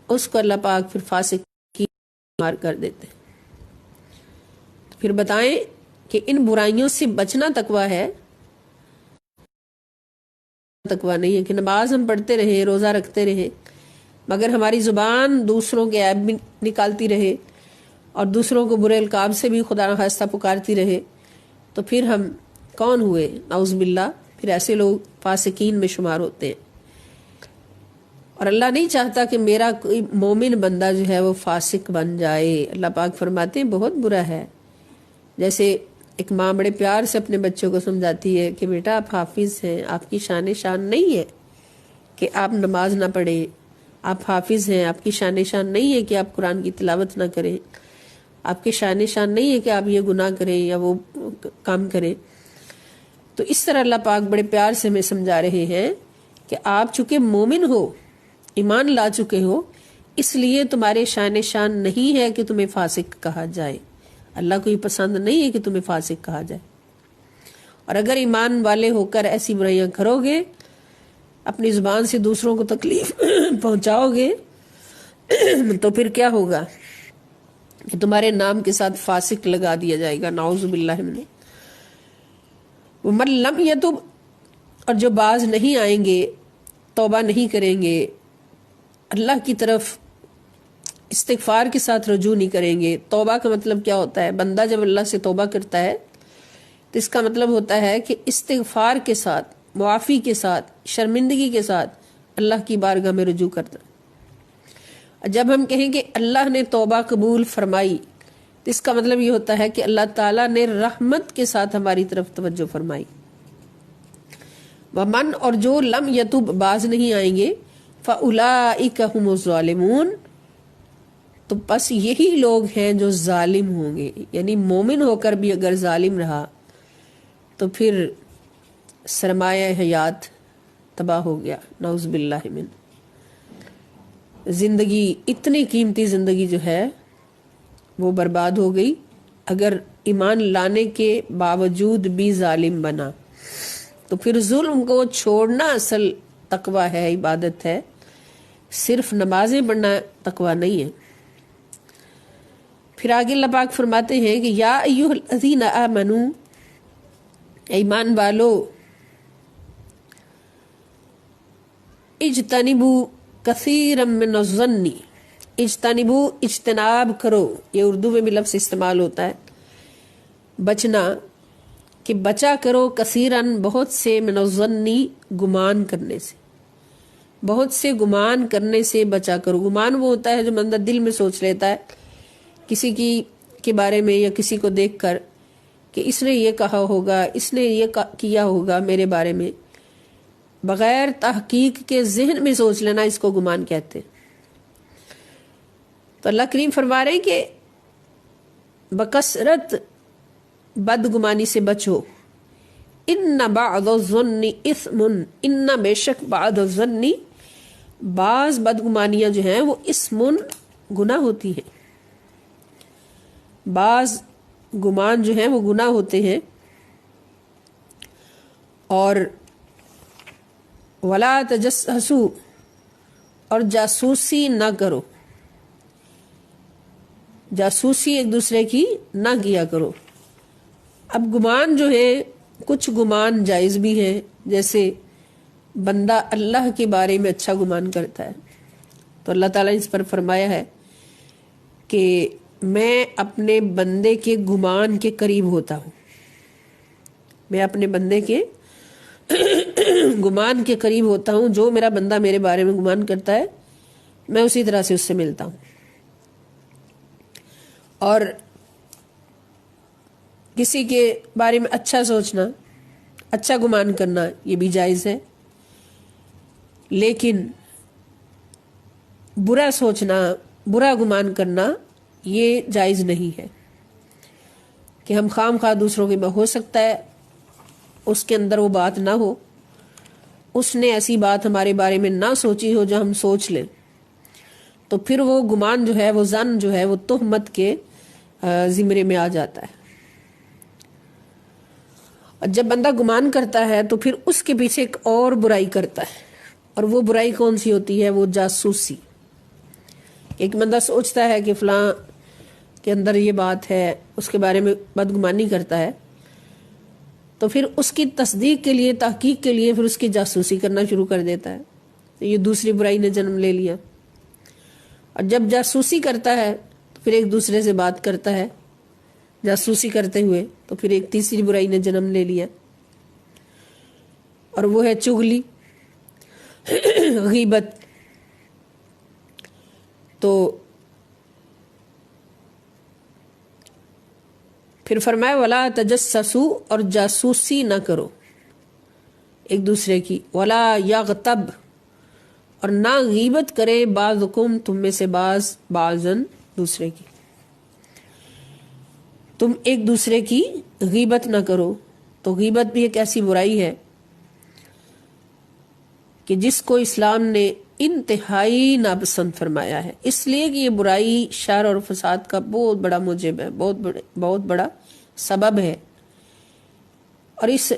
A: اس کو اللہ پاک پھر فاسق کی مار کر دیتے ہیں۔ پھر بتائیں کہ ان برائیوں سے بچنا تقویٰ ہے، تقویٰ نہیں ہے کہ نماز ہم پڑھتے رہے، روزہ رکھتے رہے، مگر ہماری زبان دوسروں کے عیب بھی نکالتی رہے اور دوسروں کو برے القاب سے بھی خدا نخواستہ پکارتی رہے، تو پھر ہم کون ہوئے؟ نعوذ باللہ، پھر ایسے لوگ فاسقین میں شمار ہوتے ہیں۔ اور اللہ نہیں چاہتا کہ میرا کوئی مومن بندہ جو ہے وہ فاسق بن جائے۔ اللہ پاک فرماتے ہیں بہت برا ہے۔ جیسے ایک ماں بڑے پیار سے اپنے بچوں کو سمجھاتی ہے کہ بیٹا آپ حافظ ہیں، آپ کی شان نہیں ہے کہ آپ نماز نہ پڑھیں، آپ حافظ ہیں، آپ کی شان نہیں ہے کہ آپ قرآن کی تلاوت نہ کریں، آپ کی شان نہیں ہے کہ آپ یہ گناہ کریں یا وہ کام کریں۔ تو اس طرح اللہ پاک بڑے پیار سے ہمیں سمجھا رہے ہیں کہ آپ چونکہ مومن ہو، ایمان لا چکے ہو، اس لیے تمہارے شان نہیں ہے کہ تمہیں فاسق کہا جائے۔ اللہ کو یہ پسند نہیں ہے کہ تمہیں فاسق کہا جائے۔ اور اگر ایمان والے ہو کر ایسی برائیاں کرو گے، اپنی زبان سے دوسروں کو تکلیف پہنچاؤ گے، تو پھر کیا ہوگا کہ تمہارے نام کے ساتھ فاسق لگا دیا جائے گا، نعوذ باللہ من۔ وَمَن لَّمْ يَتُبْ، اور جو باز نہیں آئیں گے، توبہ نہیں کریں گے، اللہ کی طرف استغفار کے ساتھ رجوع نہیں کریں گے۔ توبہ کا مطلب کیا ہوتا ہے؟ بندہ جب اللہ سے توبہ کرتا ہے تو اس کا مطلب ہوتا ہے کہ استغفار کے ساتھ، معافی کے ساتھ، شرمندگی کے ساتھ اللہ کی بارگاہ میں رجوع کرنا۔ جب ہم کہیں کہ اللہ نے توبہ قبول فرمائی تو اس کا مطلب یہ ہوتا ہے کہ اللہ تعالیٰ نے رحمت کے ساتھ ہماری طرف توجہ فرمائی۔ ومن، اور جو لم یتوب، باز نہیں آئیں گے، فاولئک هم الظالمون، تو بس یہی لوگ ہیں جو ظالم ہوں گے۔ یعنی مومن ہو کر بھی اگر ظالم رہا تو پھر سرمایہ حیات تباہ ہو گیا، نعوذ باللہ من۔ زندگی، اتنی قیمتی زندگی جو ہے وہ برباد ہو گئی اگر ایمان لانے کے باوجود بھی ظالم بنا. تو پھر ظلم کو چھوڑنا اصل تقوی ہے، عبادت ہے، صرف نمازیں پڑھنا تقوی نہیں ہے. پھر آگے اللہ پاک فرماتے ہیں کہ یا ایھا الذین آمنوا، ایمان والو، اجتنبوا کثیرا من الظن، اجتنبوا اجتناب کرو، یہ اردو میں بھی لفظ استعمال ہوتا ہے بچنا، کہ بچا کرو کثیرن بہت سے، من الظن گمان کرنے سے، بہت سے گمان کرنے سے بچا کرو. گمان وہ ہوتا ہے جو بندہ دل میں سوچ لیتا ہے کسی کے بارے میں یا کسی کو دیکھ کر کہ اس نے یہ کہا ہوگا، اس نے یہ کیا ہوگا میرے بارے میں، بغیر تحقیق کے ذہن میں سوچ لینا، اس کو گمان کہتے ہیں. تو اللہ کریم فرما رہے ہیں کہ بکثرت بدگمانی سے بچو. ان بعض الظن اثم، ان بے شک بعض الظن، بعض بدگمانیاں جو ہیں وہ اسم گناہ ہوتی ہیں، بعض گمان جو ہیں وہ گناہ ہوتے ہیں. اور ولا تجسسوا، اور جاسوسی نہ کرو، جاسوسی ایک دوسرے کی نہ کیا کرو. اب گمان جو ہے، کچھ گمان جائز بھی ہے، جیسے بندہ اللہ کے بارے میں اچھا گمان کرتا ہے تو اللہ تعالیٰ نے اس پر فرمایا ہے کہ میں اپنے بندے کے گمان کے قریب ہوتا ہوں، میں اپنے بندے کے گمان کے قریب ہوتا ہوں، جو میرا بندہ میرے بارے میں گمان کرتا ہے میں اسی طرح سے اس سے ملتا ہوں. اور کسی کے بارے میں اچھا سوچنا، اچھا گمان کرنا، یہ بھی جائز ہے، لیکن برا سوچنا، برا گمان کرنا یہ جائز نہیں ہے کہ ہم خام خواہ دوسروں کے، ہو سکتا ہے اس کے اندر وہ بات نہ ہو، اس نے ایسی بات ہمارے بارے میں نہ سوچی ہو جو ہم سوچ لیں، تو پھر وہ گمان جو ہے، وہ ظن جو ہے، وہ تہمت کے زمرے میں آ جاتا ہے. اور جب بندہ گمان کرتا ہے تو پھر اس کے پیچھے ایک اور برائی کرتا ہے، اور وہ برائی کون سی ہوتی ہے؟ وہ جاسوسی. ایک بندہ سوچتا ہے کہ فلاں کے اندر یہ بات ہے، اس کے بارے میں بدگمانی کرتا ہے، تو پھر اس کی تصدیق کے لیے، تحقیق کے لیے پھر اس کی جاسوسی کرنا شروع کر دیتا ہے. تو یہ دوسری برائی نے جنم لے لیا. اور جب جاسوسی کرتا ہے تو پھر ایک دوسرے سے بات کرتا ہے جاسوسی کرتے ہوئے، تو پھر ایک تیسری برائی نے جنم لے لیا، اور وہ ہے چغلی، غیبت. تو پھر فرمایا ولا تجسسوا، اور جاسوسی نہ کرو ایک دوسرے کی، ولا یغتب، اور نہ غیبت کرے بعضکم، تم میں سے بعض، بعضن، دوسرے کی. تم ایک دوسرے کی غیبت نہ کرو. تو غیبت بھی ایک ایسی برائی ہے کہ جس کو اسلام نے انتہائی ناپسند فرمایا ہے، اس لیے کہ یہ برائی شر اور فساد کا بہت بڑا موجب ہے، بہت بڑا سبب ہے. اور اس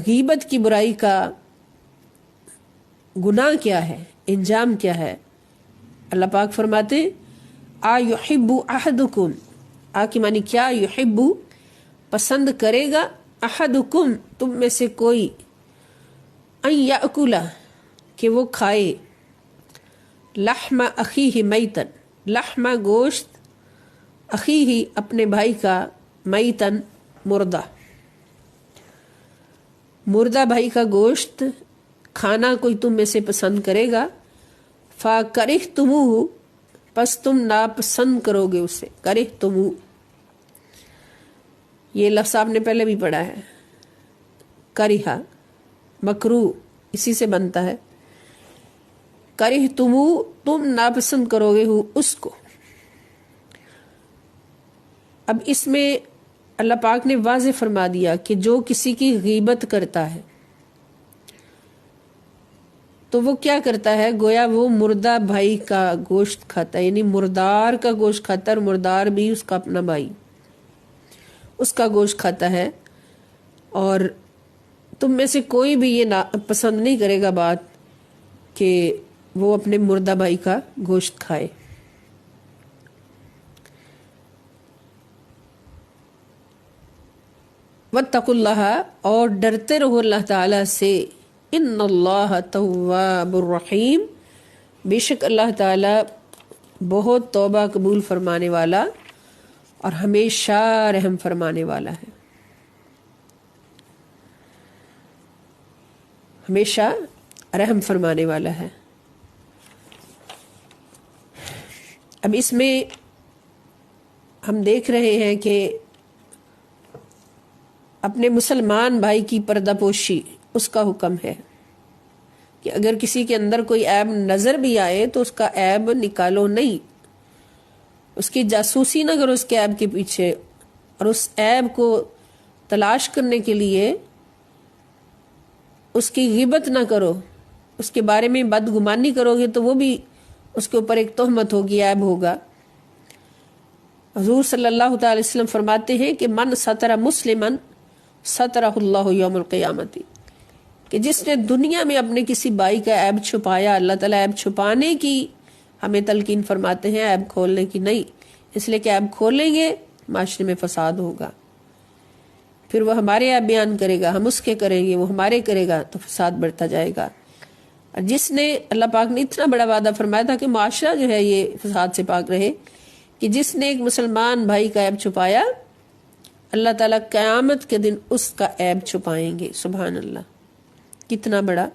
A: غیبت کی برائی کا گناہ کیا ہے، انجام کیا ہے؟ اللہ پاک فرماتے یحب احدکم، کی معنی کیا؟ یحب، پسند کرے گا، احدکم، تم میں سے کوئی، ان یاکل، کہ وہ کھائے، لحم اخیہ میتن، لحم گوشت، اخیہ اپنے بھائی کا، میتن مردہ، مردہ بھائی کا گوشت کھانا کوئی تم میں سے پسند کرے گا، فَكَرِهْتُمُوهُ، پس تم ناپسند کرو گے اسے. کرہتموہ، یہ لفظ آپ نے پہلے بھی پڑھا ہے، کرہا، مکروہ، اسی سے بنتا ہے. کرہتموہ، تم ناپسند کرو گے اس کو. اب اس میں اللہ پاک نے واضح فرما دیا کہ جو کسی کی غیبت کرتا ہے تو وہ کیا کرتا ہے، گویا وہ مردہ بھائی کا گوشت کھاتا ہے، یعنی مردار کا گوشت کھاتا ہے، اور مردار بھی اس کا اپنا بھائی، اس کا گوشت کھاتا ہے۔ اور تم میں سے کوئی بھی یہ پسند نہیں کرے گا بات کہ وہ اپنے مردہ بھائی کا گوشت کھائے۔ واتقوا اللہ، اور ڈرتے رہو اللہ تعالیٰ سے، ان اللہ تواب الرحیم، بے شک اللہ تعالیٰ بہت توبہ قبول فرمانے والا اور ہمیشہ رحم فرمانے والا ہے، ہمیشہ رحم فرمانے والا ہے۔ اب اس میں ہم دیکھ رہے ہیں کہ اپنے مسلمان بھائی کی پردہ پوشی اس کا حکم ہے کہ اگر کسی کے اندر کوئی عیب نظر بھی آئے تو اس کا عیب نکالو نہیں، اس کی جاسوسی نہ کرو اس کے عیب کے پیچھے، اور اس عیب کو تلاش کرنے کے لیے اس کی غیبت نہ کرو، اس کے بارے میں بدگمانی کرو گے تو وہ بھی اس کے اوپر ایک تہمت ہوگی، عیب ہوگا۔ حضور صلی اللہ تعالی وسلم فرماتے ہیں کہ من ستر مسلمن سترہ اللہ یوم القیامت، کہ جس نے دنیا میں اپنے کسی بھائی کا عیب چھپایا، اللہ تعالیٰ عیب چھپانے کی ہمیں تلقین فرماتے ہیں، عیب کھولنے کی نہیں، اس لیے کہ عیب کھولیں گے معاشرے میں فساد ہوگا، پھر وہ ہمارے عیب بیان کرے گا، ہم اس کے کریں گے، وہ ہمارے کرے گا، تو فساد بڑھتا جائے گا۔ اور جس نے، اللہ پاک نے اتنا بڑا وعدہ فرمایا تھا کہ معاشرہ جو ہے یہ فساد سے پاک رہے، کہ جس نے ایک مسلمان بھائی کا عیب چھپایا، اللہ تعالیٰ قیامت کے دن اس کا عیب چھپائیں گے۔ سبحان اللہ، کتنا بڑا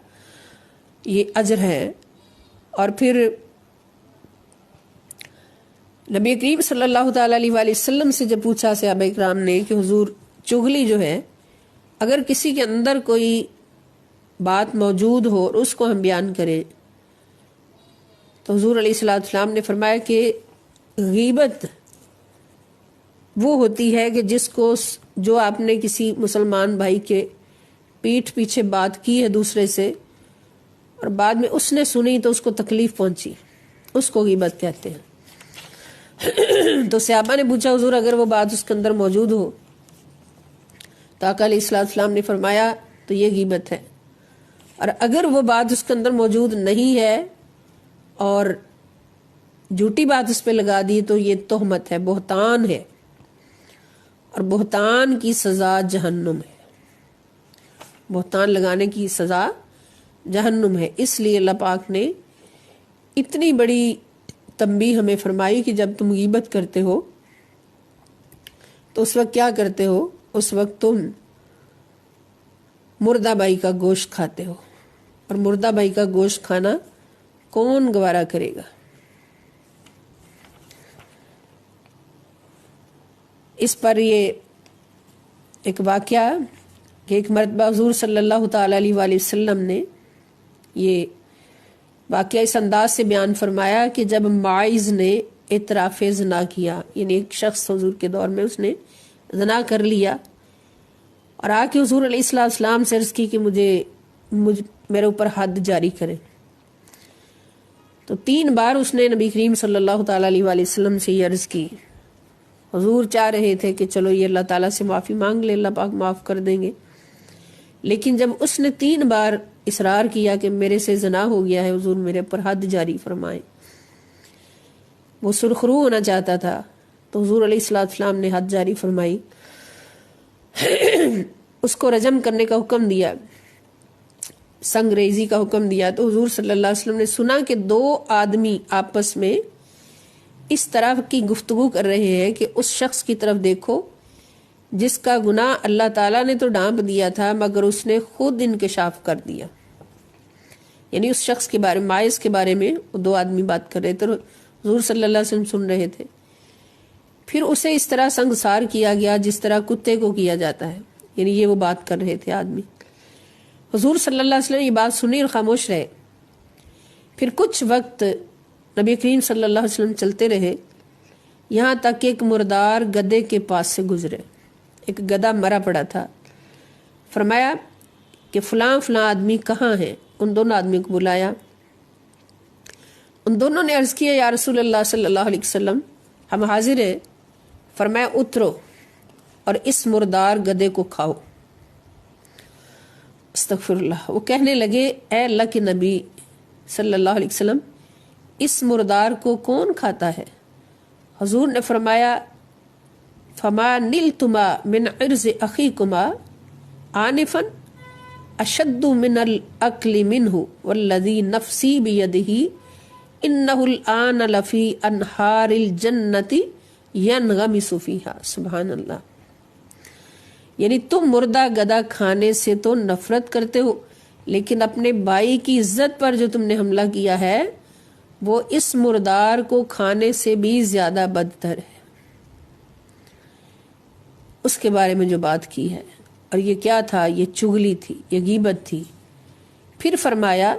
A: یہ اجر ہے۔ اور پھر نبی کریم صلی اللہ تعالیٰ علیہ وآلہ وسلم سے جب پوچھا صحابہ اکرام نے کہ حضور چغلی جو ہے، اگر کسی کے اندر کوئی بات موجود ہو اور اس کو ہم بیان کریں، تو حضور علیہ السلام نے فرمایا کہ غیبت وہ ہوتی ہے کہ جس کو، جو آپ نے کسی مسلمان بھائی کے پیٹھ پیچھے بات کی ہے دوسرے سے اور بعد میں اس نے سنی تو اس کو تکلیف پہنچی، اس کو غیبت کہتے ہیں۔ تو صحابہ نے پوچھا حضور اگر وہ بات اس کے اندر موجود ہو، تو آقا علیہ السلام نے فرمایا تو یہ غیبت ہے، اور اگر وہ بات اس کے اندر موجود نہیں ہے اور جھوٹی بات اس پہ لگا دی تو یہ تہمت ہے، بہتان ہے، اور بہتان کی سزا جہنم ہے، بہتان لگانے کی سزا جہنم ہے۔ اس لیے اللہ پاک نے اتنی بڑی تنبیہ ہمیں فرمائی کہ جب تم غیبت کرتے ہو تو اس وقت کیا کرتے ہو، اس وقت تم مردہ بھائی کا گوشت کھاتے ہو، اور مردہ بھائی کا گوشت کھانا کون گوارا کرے گا۔ اس پر یہ ایک واقعہ کہ ایک مرتبہ حضور صلی اللہ تعالی علیہ وآلہ وسلم نے یہ واقعہ اس انداز سے بیان فرمایا کہ جب معاذ نے اعتراف زنا کیا، یعنی ایک شخص حضور کے دور میں اس نے زنا کر لیا اور آ کے حضور علیہ السلام سے عرض کی کہ میرے اوپر حد جاری کریں، تو 3 بار اس نے نبی کریم صلی اللہ تعالی علیہ وآلہ وسلم سے یہ عرض کی۔ حضور چاہ رہے تھے کہ چلو یہ اللہ تعالیٰ سے معافی مانگ لے، اللہ پاک معاف کر دیں گے، لیکن جب اس نے 3 بار اصرار کیا کہ میرے سے زنا ہو گیا ہے، حضور میرے پر حد جاری فرمائیں، وہ سرخرو ہونا چاہتا تھا، تو حضور علیہ السلام نے حد جاری فرمائی، اس کو رجم کرنے کا حکم دیا، سنگ ریزی کا حکم دیا۔ تو حضور صلی اللہ علیہ وسلم نے سنا کہ 2 آدمی آپس میں اس طرح کی گفتگو کر رہے ہیں کہ اس شخص کی طرف دیکھو جس کا گناہ اللہ تعالیٰ نے تو ڈھانپ دیا تھا مگر اس نے خود انکشاف کر دیا، یعنی اس شخص کے بارے میں، ماعز کے بارے میں وہ 2 آدمی بات کر رہے تھے، حضور صلی اللہ علیہ وسلم سن رہے تھے۔ پھر اسے اس طرح سنگسار کیا گیا جس طرح کتے کو کیا جاتا ہے، یعنی یہ وہ بات کر رہے تھے آدمی۔ حضور صلی اللہ علیہ وسلم یہ بات سنی اور خاموش رہے۔ پھر کچھ وقت نبی کریم صلی اللہ علیہ وسلم چلتے رہے، یہاں تک کہ ایک مردار گدھے کے پاس سے گزرے، ایک گدھا مرا پڑا تھا۔ فرمایا کہ فلاں فلاں آدمی کہاں ہیں؟ ان دونوں آدمی کو بلایا. ان دونوں نے عرض کیا یا رسول اللہ صلی اللہ علیہ وسلم ہم حاضر ہیں. فرمایا اترو اور اس مردار گدھے کو کھاؤ. استغفر اللہ. وہ کہنے لگے اے اللہ کے نبی صلی اللہ علیہ وسلم اس مردار کو کون کھاتا ہے؟ حضور نے فرمایا فما نلتما من عرض اخیکما آنفا اشد من الاکل منہ والذی نفسی بیدہ انہ الآن لفی انہار الجنت ینغمس فیہا. سبحان اللہ. یعنی تم مردہ گدھا کھانے سے تو نفرت کرتے ہو، لیکن اپنے بھائی کی عزت پر جو تم نے حملہ کیا ہے وہ اس مردار کو کھانے سے بھی زیادہ بدتر ہے. اس کے بارے میں جو بات کی ہے. اور یہ کیا تھا؟ یہ چغلی تھی، یہ غیبت تھی. پھر فرمایا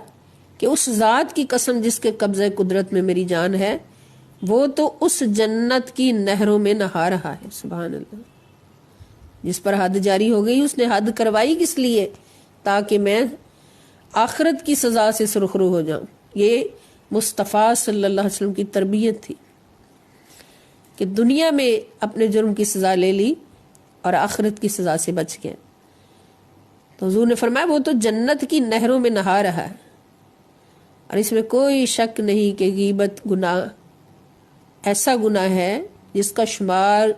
A: کہ اس ذات کی قسم جس کے قبضہ قدرت میں میری جان ہے وہ تو اس جنت کی نہروں میں نہا رہا ہے. سبحان اللہ. جس پر حد جاری ہو گئی اس نے حد کروائی کس لیے؟ تاکہ میں آخرت کی سزا سے سرخرو ہو جاؤں. یہ مصطفیٰ صلی اللہ علیہ وسلم کی تربیت تھی کہ دنیا میں اپنے جرم کی سزا لے لی اور آخرت کی سزا سے بچ گئے. تو حضور نے فرمایا وہ تو جنت کی نہروں میں نہا رہا ہے. اور اس میں کوئی شک نہیں کہ غیبت گناہ ایسا گناہ ہے جس کا شمار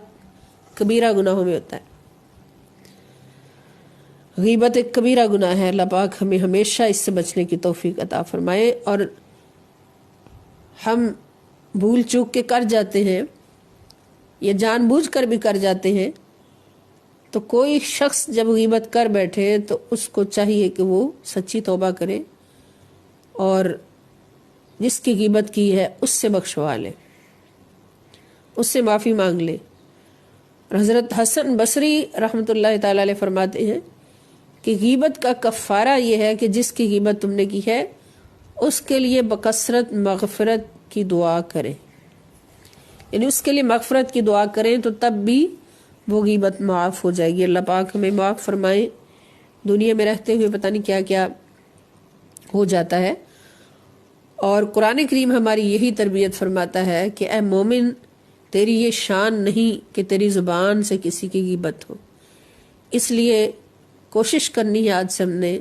A: کبیرہ گناہوں میں ہوتا ہے. غیبت ایک کبیرہ گناہ ہے. اللہ پاک ہمیں ہمیشہ اس سے بچنے کی توفیق عطا فرمائے. اور ہم بھول چوک کے کر جاتے ہیں یا جان بوجھ کر بھی کر جاتے ہیں، تو کوئی شخص جب غیبت کر بیٹھے تو اس کو چاہیے کہ وہ سچی توبہ کرے اور جس کی غیبت کی ہے اس سے بخشوا لے، اس سے معافی مانگ لے. اور حضرت حسن بصری رحمۃ اللہ تعالی علیہ فرماتے ہیں کہ غیبت کا کفارہ یہ ہے کہ جس کی غیبت تم نے کی ہے اس کے لیے بکثرت مغفرت کی دعا کریں. یعنی اس کے لیے مغفرت کی دعا کریں تو تب بھی وہ غیبت معاف ہو جائے گی. اللہ پاک ہمیں معاف فرمائے. دنیا میں رہتے ہوئے پتہ نہیں کیا کیا ہو جاتا ہے. اور قرآن کریم ہماری یہی تربیت فرماتا ہے کہ اے مومن تیری یہ شان نہیں کہ تیری زبان سے کسی کی غیبت ہو. اس لیے کوشش کرنی ہے آج سے ہم نے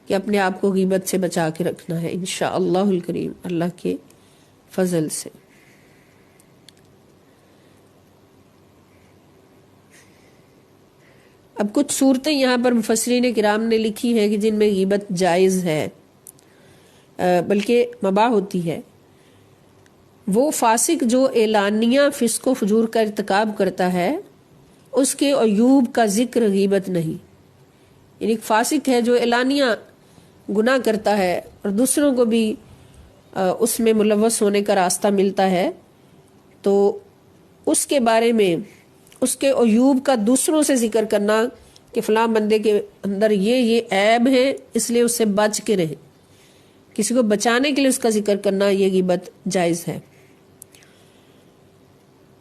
A: کہ اپنے آپ کو غیبت سے بچا کے رکھنا ہے انشاءاللہ الکریم اللہ کے فضل سے. اب کچھ صورتیں یہاں پر مفسرین کرام نے لکھی ہیں کہ جن میں غیبت جائز ہے بلکہ مباح ہوتی ہے. وہ فاسق جو اعلانیہ فسق و فجور کا ارتکاب کرتا ہے اس کے عیوب کا ذکر غیبت نہیں. یعنی فاسق ہے جو اعلانیہ گناہ کرتا ہے اور دوسروں کو بھی اس میں ملوث ہونے کا راستہ ملتا ہے، تو اس کے بارے میں اس کے عیوب کا دوسروں سے ذکر کرنا کہ فلاں بندے کے اندر یہ عیب ہے اس لیے اس سے بچ کے رہے، کسی کو بچانے کے لیے اس کا ذکر کرنا یہ غیبت جائز ہے.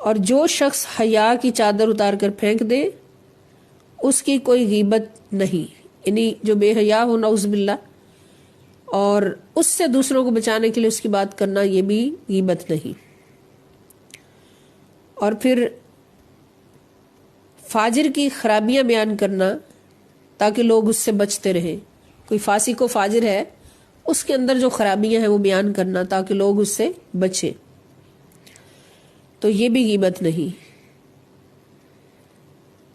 A: اور جو شخص حیا کی چادر اتار کر پھینک دے اس کی کوئی غیبت نہیں. یعنی جو بے حیا ہو نعوذ باللہ اور اس سے دوسروں کو بچانے کے لیے اس کی بات کرنا یہ بھی غیبت نہیں. اور پھر فاجر کی خرابیاں بیان کرنا تاکہ لوگ اس سے بچتے رہیں. کوئی فاسق و فاجر ہے اس کے اندر جو خرابیاں ہیں وہ بیان کرنا تاکہ لوگ اس سے بچیں، تو یہ بھی غیبت نہیں.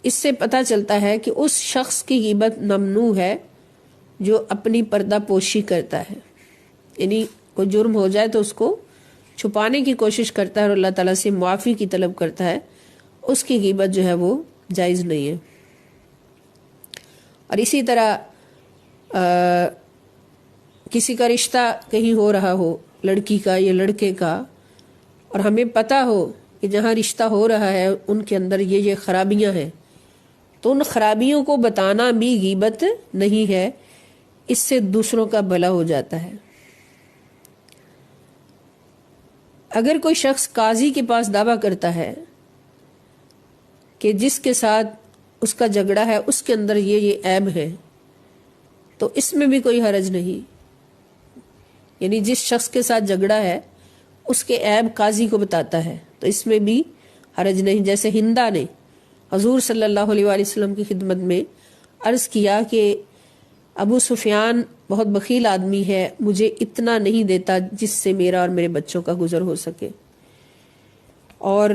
A: اس سے پتہ چلتا ہے کہ اس شخص کی غیبت ممنوع ہے جو اپنی پردہ پوشی کرتا ہے. یعنی کوئی جرم ہو جائے تو اس کو چھپانے کی کوشش کرتا ہے اور اللہ تعالیٰ سے معافی کی طلب کرتا ہے، اس کی غیبت جو ہے وہ جائز نہیں ہے. اور اسی طرح کسی کا رشتہ کہیں ہو رہا ہو لڑکی کا یا لڑکے کا اور ہمیں پتہ ہو کہ جہاں رشتہ ہو رہا ہے ان کے اندر یہ خرابیاں ہیں، تو ان خرابیوں کو بتانا بھی غیبت نہیں ہے، اس سے دوسروں کا بھلا ہو جاتا ہے. اگر کوئی شخص قاضی کے پاس دعویٰ کرتا ہے کہ جس کے ساتھ اس کا جھگڑا ہے اس کے اندر یہ عیب ہے، تو اس میں بھی کوئی حرج نہیں، یعنی جس شخص کے ساتھ جھگڑا ہے اس کے عیب قاضی کو بتاتا ہے تو اس میں بھی حرج نہیں۔ جیسے ہندا نے حضور صلی اللہ علیہ وآلہ وسلم کی خدمت میں عرض کیا کہ ابو سفیان بہت بخیل آدمی ہے، مجھے اتنا نہیں دیتا جس سے میرا اور میرے بچوں کا گزر ہو سکے، اور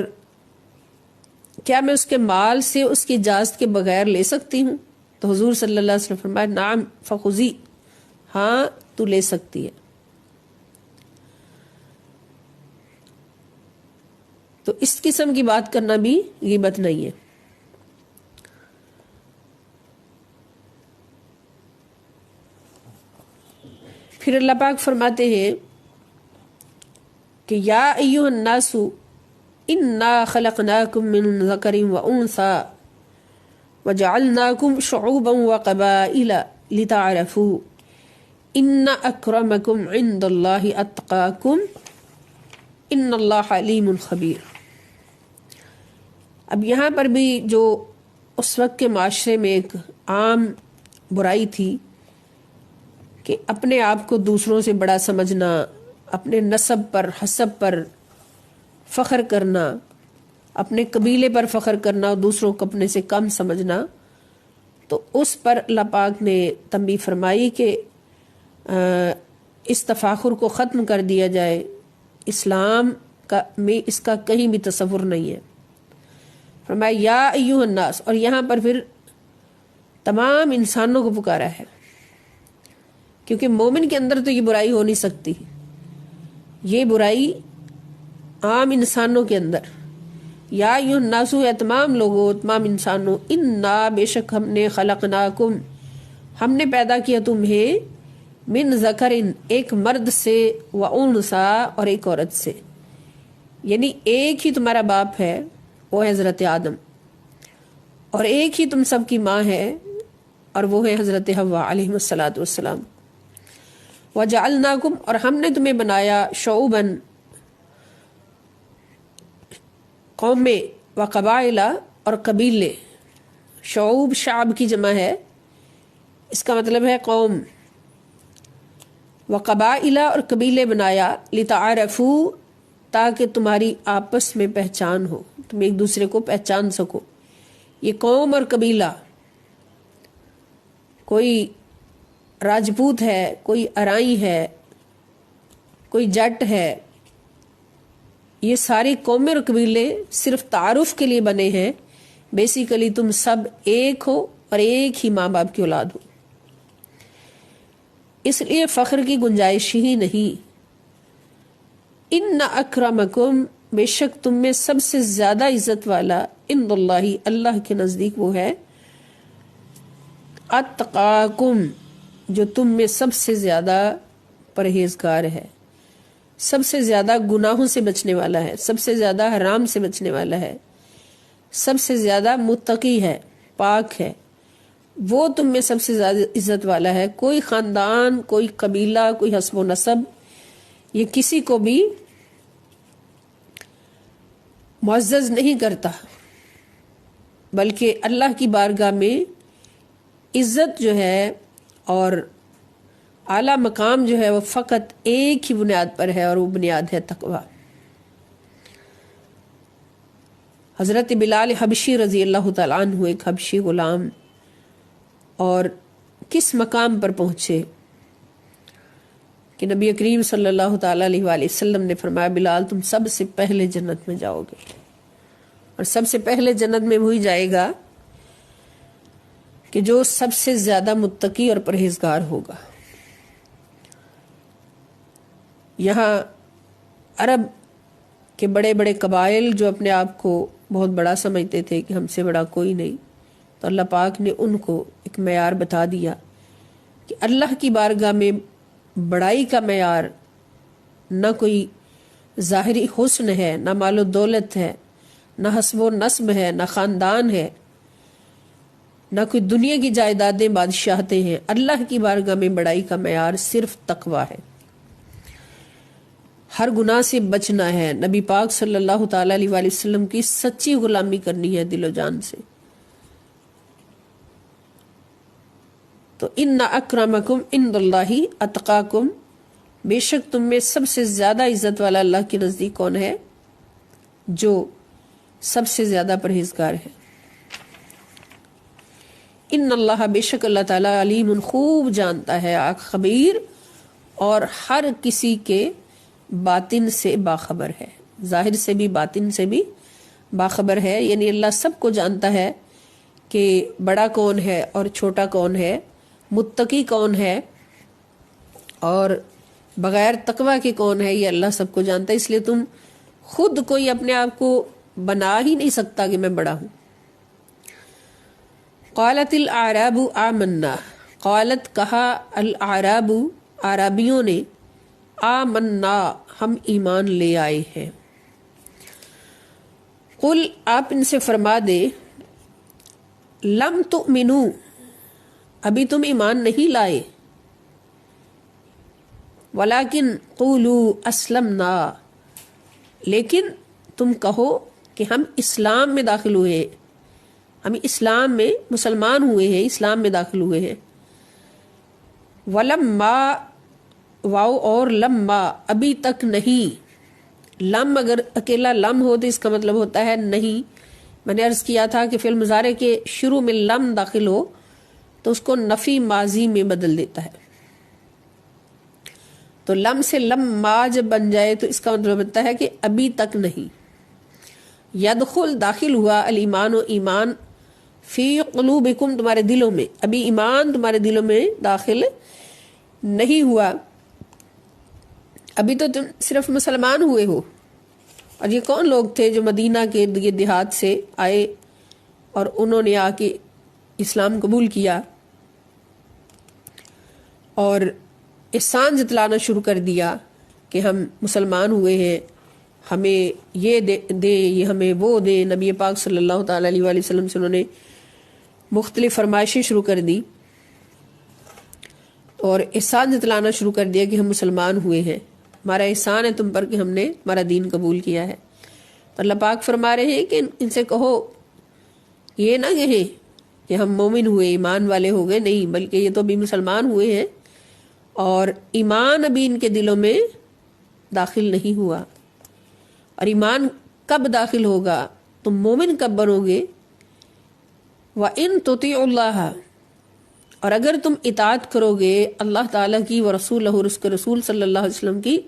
A: کیا میں اس کے مال سے اس کی اجازت کے بغیر لے سکتی ہوں؟ تو حضور صلی اللہ علیہ وسلم فرمایا نعم فخذی، ہاں تو لے سکتی ہے۔ تو اس قسم کی بات کرنا بھی غیبت نہیں ہے۔ پھر اللہ پاک فرماتے ہیں کہ یا ایھا الناس انا خلقناکم من ذکر وانثی وجعلناکم شعوبا وقبائل لتعارفوا ان اکرمکم عند اللہ اتقاکم ان اللہ علیم خبیر۔ اب یہاں پر بھی جو اس وقت کے معاشرے میں ایک عام برائی تھی کہ اپنے آپ کو دوسروں سے بڑا سمجھنا، اپنے نسب پر حسب پر فخر کرنا، اپنے قبیلے پر فخر کرنا اور دوسروں کو اپنے سے کم سمجھنا، تو اس پر اللہ پاک نے تنبیہ فرمائی کہ اس تفاخر کو ختم کر دیا جائے۔ اسلام میں اس کا کہیں بھی تصور نہیں ہے۔ فرمایا یا ایھا الناس، اور یہاں پر پھر تمام انسانوں کو پکارا ہے، کیونکہ مومن کے اندر تو یہ برائی ہو نہیں سکتی، یہ برائی عام انسانوں کے اندر۔ یا ایھا الناس ہے تمام لوگوں، تمام انسانوں، انا بے شک ہم نے خلقناکم ہم نے پیدا کیا تمہیں من ذکر ایک مرد سے وانثی اور ایک عورت سے، یعنی ایک ہی تمہارا باپ ہے وہ ہے حضرت آدم، اور ایک ہی تم سب کی ماں ہے اور وہ ہے حضرت حوا علیہ الصلوۃ والسلام۔ وجعلناکم اور ہم نے تمہیں بنایا شعوباً قومیں وقبائل اور قبیلے، شعوب شعب کی جمع ہے، اس کا مطلب ہے قوم، وقبائل اور قبیلے بنایا لتعارفوا تاکہ تمہاری آپس میں پہچان ہو، تم ایک دوسرے کو پہچان سکو۔ یہ قوم اور قبیلہ، کوئی راجپوت ہے، کوئی ارائی ہے، کوئی جٹ ہے، یہ ساری قومیں اور قبیلے صرف تعارف کے لیے بنے ہیں، بیسیکلی تم سب ایک ہو اور ایک ہی ماں باپ کی اولاد ہو، اس لیے فخر کی گنجائش ہی نہیں۔ ان اکرمکم بے شک تم میں سب سے زیادہ عزت والا عند اللہ اللہ کے نزدیک وہ ہے اتقاکم جو تم میں سب سے زیادہ پرہیزگار ہے، سب سے زیادہ گناہوں سے بچنے والا ہے، سب سے زیادہ حرام سے بچنے والا ہے، سب سے زیادہ متقی ہے، پاک ہے، وہ تم میں سب سے زیادہ عزت والا ہے۔ کوئی خاندان، کوئی قبیلہ، کوئی حسب و نسب یہ کسی کو بھی معزز نہیں کرتا، بلکہ اللہ کی بارگاہ میں عزت جو ہے اور اعلیٰ مقام جو ہے وہ فقط ایک ہی بنیاد پر ہے، اور وہ بنیاد ہے تقوی۔ حضرت بلال حبشی رضی اللہ تعالیٰ عنہ ایک حبشی غلام، اور کس مقام پر پہنچے کہ نبی کریم صلی اللہ تعالیٰ علیہ وآلہ وسلم نے فرمایا بلال تم سب سے پہلے جنت میں جاؤ گے، اور سب سے پہلے جنت میں وہی جائے گا کہ جو سب سے زیادہ متقی اور پرہیزگار ہوگا۔ یہاں عرب کے بڑے بڑے قبائل جو اپنے آپ کو بہت بڑا سمجھتے تھے کہ ہم سے بڑا کوئی نہیں، تو اللہ پاک نے ان کو ایک معیار بتا دیا کہ اللہ کی بارگاہ میں بڑائی کا معیار نہ کوئی ظاہری حسن ہے، نہ مال و دولت ہے، نہ حسب و نسب ہے، نہ خاندان ہے، نہ کوئی دنیا کی جائیدادیں بادشاہتیں ہیں۔ اللہ کی بارگاہ میں بڑائی کا معیار صرف تقوی ہے، ہر گناہ سے بچنا ہے، نبی پاک صلی اللہ تعالیٰ علیہ وآلہ وسلم کی سچی غلامی کرنی ہے دل و جان سے۔ تو ان اکرمکم عند اللہ اتقاکم، بے شک تم میں سب سے زیادہ عزت والا اللہ کے نزدیک کون ہے؟ جو سب سے زیادہ پرہیزگار ہے۔ ان اللہ، بے شک اللہ تعالیٰ، علیم، خوب جانتا ہے، خبیر، اور ہر کسی کے باطن سے باخبر ہے، ظاہر سے بھی باطن سے بھی باخبر ہے، یعنی اللہ سب کو جانتا ہے کہ بڑا کون ہے اور چھوٹا کون ہے، متقی کون ہے اور بغیر تقوی کے کون ہے، یہ اللہ سب کو جانتا ہے۔ اس لیے تم خود کوئی اپنے آپ کو بنا ہی نہیں سکتا کہ میں بڑا ہوں۔ قالت الاعراب آمنا، قالت کہا، الاعراب اعرابیوں نے، آمنا ہم ایمان لے آئے ہیں۔ قل آپ ان سے فرما دے، لم تؤمنو ابھی تم ایمان نہیں لائے، ولیکن قولوا اسلمنا لیکن تم کہو کہ ہم اسلام میں داخل ہوئے ہیں، ہم اسلام میں مسلمان ہوئے ہیں، اسلام میں داخل ہوئے ہیں۔ ولما، واو اور لما، ابھی تک نہیں۔ لم اگر اکیلا لم ہو تو اس کا مطلب ہوتا ہے نہیں۔ میں نے عرض کیا تھا کہ فعل مضارع کے شروع میں لم داخل ہو تو اس کو نفی ماضی میں بدل دیتا ہے، تو لم سے لما جب بن جائے تو اس کا مطلب ہوتا ہے کہ ابھی تک نہیں۔ یدخل داخل ہوا، الایمان و ایمان، فی قلوبکم تمہارے دلوں میں، ابھی ایمان تمہارے دلوں میں داخل نہیں ہوا، ابھی تو تم صرف مسلمان ہوئے ہو۔ اور یہ کون لوگ تھے جو مدینہ کے دیہات سے آئے اور انہوں نے آ کے اسلام قبول کیا اور احسان جتلانا شروع کر دیا کہ ہم مسلمان ہوئے ہیں، ہمیں یہ دے، یہ ہمیں وہ دے۔ نبی پاک صلی اللہ تعالی علیہ وآلہ وسلم سے انہوں نے مختلف فرمائشیں شروع کر دی اور احسان جتلانا شروع کر دیا کہ ہم مسلمان ہوئے ہیں، ہمارا احسان ہے تم پر کہ ہم نے ہمارا دین قبول کیا ہے۔ تو اللہ پاک فرما رہے ہیں کہ ان سے کہو، یہ نہ کہیں کہ ہم مومن ہوئے، ایمان والے ہو گئے، نہیں، بلکہ یہ تو ابھی مسلمان ہوئے ہیں اور ایمان ابھی ان کے دلوں میں داخل نہیں ہوا۔ اور ایمان کب داخل ہوگا، تم مومن کب بنو گے؟ وَإِن تُطِيعُوا اللَّهَ، اور اگر تم اطاعت کرو گے اللہ تعالیٰ کی، ورسولہ، اور اس کے رسول صلی اللہ علیہ وسلم کی،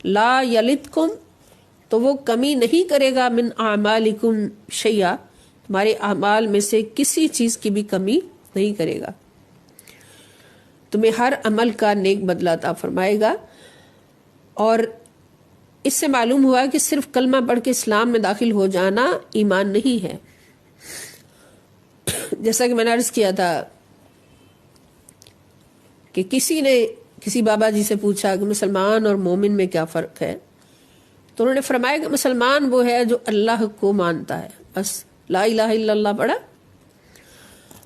A: لا یلتکم، تو وہ کمی نہیں کرے گا، من اعمالکم شیئا، تمہارے اعمال میں سے کسی چیز کی بھی کمی نہیں کرے گا، تمہیں ہر عمل کا نیک بدلہ عطا فرمائے گا۔ اور اس سے معلوم ہوا کہ صرف کلمہ پڑھ کے اسلام میں داخل ہو جانا ایمان نہیں ہے۔ جیسا کہ میں نے عرض کیا تھا کہ کسی نے کسی بابا جی سے پوچھا کہ مسلمان اور مومن میں کیا فرق ہے، تو انہوں نے فرمایا کہ مسلمان وہ ہے جو اللہ کو مانتا ہے، بس لا الہ الا اللہ پڑھا،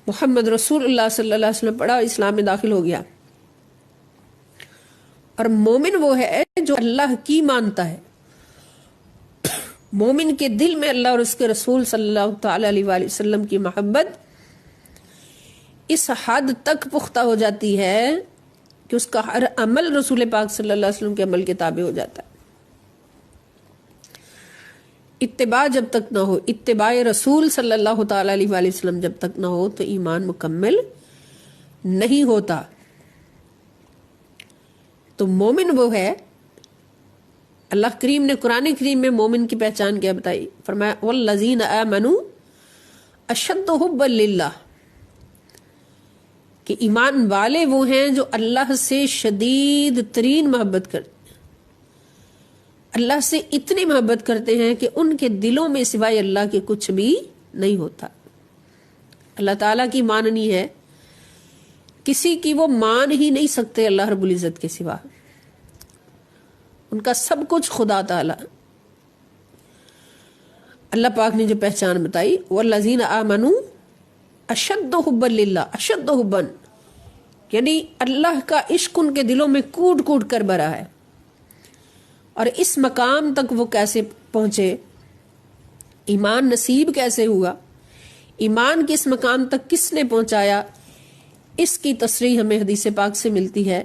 A: محمد رسول اللہ صلی اللہ علیہ وسلم پڑھا، اسلام میں داخل ہو گیا۔ اور مومن وہ ہے جو اللہ کی مانتا ہے، مومن کے دل میں اللہ اور اس کے رسول صلی اللہ تعالی علیہ وآلہ وسلم کی محبت اس حد تک پختہ ہو جاتی ہے کہ اس کا ہر عمل رسول پاک صلی اللہ علیہ وسلم کے عمل کے تابع ہو جاتا ہے۔ اتباع جب تک نہ ہو، اتباع رسول صلی اللہ تعالی علیہ وآلہ وسلم جب تک نہ ہو تو ایمان مکمل نہیں ہوتا۔ تو مومن وہ ہے، اللہ کریم نے قرآن کریم میں مومن کی پہچان کیا بتائی، فرمایا والذین آمنوا اشد حبا للہ، کہ ایمان والے وہ ہیں جو اللہ سے شدید ترین محبت کرتے ہیں، اللہ سے اتنی محبت کرتے ہیں کہ ان کے دلوں میں سوائے اللہ کے کچھ بھی نہیں ہوتا۔ اللہ تعالیٰ کی ماننی ہے، کسی کی وہ مان ہی نہیں سکتے اللہ رب العزت کے سوا، ان کا سب کچھ خدا تعالیٰ۔ اللہ پاک نے جو پہچان بتائی، والذین آمنوا اشد حبا للہ، اشد حبا، یعنی اللہ کا عشق ان کے دلوں میں کوٹ کوٹ کر بھرا ہے۔ اور اس مقام تک وہ کیسے پہنچے، ایمان نصیب کیسے ہوا، ایمان کے اس مقام تک کس نے پہنچایا؟ اس کی تصریح ہمیں حدیث پاک سے ملتی ہے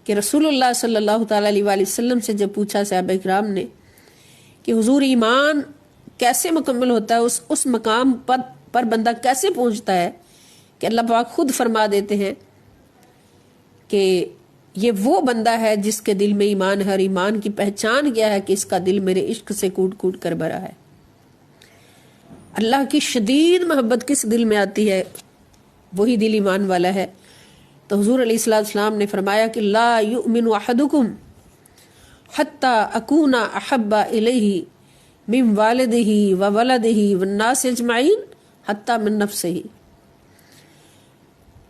A: کہ رسول اللہ صلی اللہ تعالی علیہ وآلہ وسلم سے جب پوچھا صحابہ کرام نے کہ حضور ایمان کیسے مکمل ہوتا ہے، اس مقام پر بندہ کیسے پہنچتا ہے، کہ اللہ پاک خود فرما دیتے ہیں کہ یہ وہ بندہ ہے جس کے دل میں ایمان ہے، اور ایمان کی پہچان کیا ہے کہ اس کا دل میرے عشق سے کوٹ کوٹ کر بھرا ہے۔ اللہ کی شدید محبت کس دل میں آتی ہے، وہی دل ایمان والا ہے۔ تو حضور علیہ السلام نے فرمایا کہ لا یؤمن احدکم حتی اکون احب الیہ من والدہ وولدہ والناس اجمعین حتی من نفسہ،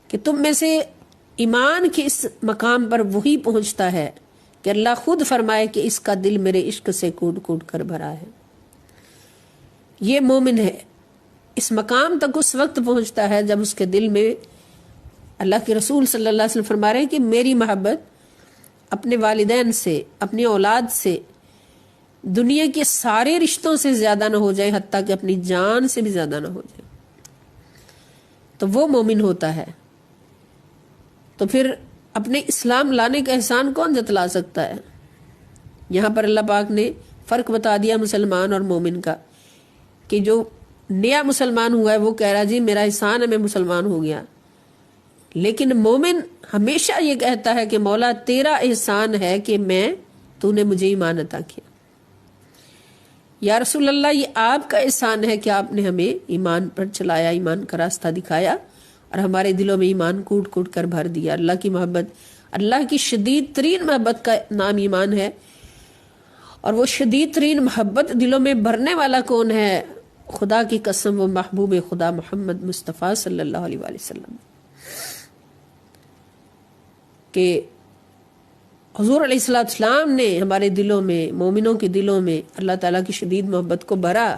A: کہ تم میں سے ایمان کے اس مقام پر وہی پہنچتا ہے کہ اللہ خود فرمائے کہ اس کا دل میرے عشق سے کوٹ کوٹ کر بھرا ہے۔ یہ مومن ہے، اس مقام تک اس وقت پہنچتا ہے جب اس کے دل میں اللہ کے رسول صلی اللہ علیہ وسلم فرما رہے ہیں کہ میری محبت اپنے والدین سے، اپنی اولاد سے، دنیا کے سارے رشتوں سے زیادہ نہ ہو جائے، حتیٰ کہ اپنی جان سے بھی زیادہ نہ ہو جائے، تو وہ مومن ہوتا ہے۔ تو پھر اپنے اسلام لانے کا احسان کون جتلا سکتا ہے؟ یہاں پر اللہ پاک نے فرق بتا دیا مسلمان اور مومن کا، کہ جو نیا مسلمان ہوا ہے وہ کہہ رہا جی میرا احسان ہے میں مسلمان ہو گیا، لیکن مومن ہمیشہ یہ کہتا ہے کہ مولا تیرا احسان ہے کہ تو نے مجھے ایمان عطا کیا، یا رسول اللہ یہ آپ کا احسان ہے کہ آپ نے ہمیں ایمان پر چلایا، ایمان کا راستہ دکھایا، اور ہمارے دلوں میں ایمان کوٹ کوٹ کر بھر دیا۔ اللہ کی محبت، اللہ کی شدید ترین محبت کا نام ایمان ہے، اور وہ شدید ترین محبت دلوں میں بھرنے والا کون ہے؟ خدا کی قسم وہ محبوب خدا محمد مصطفیٰ صلی اللہ علیہ وآلہ وسلم، کہ حضور علیہ السلام نے ہمارے دلوں میں، مومنوں کے دلوں میں اللہ تعالیٰ کی شدید محبت کو بھرا،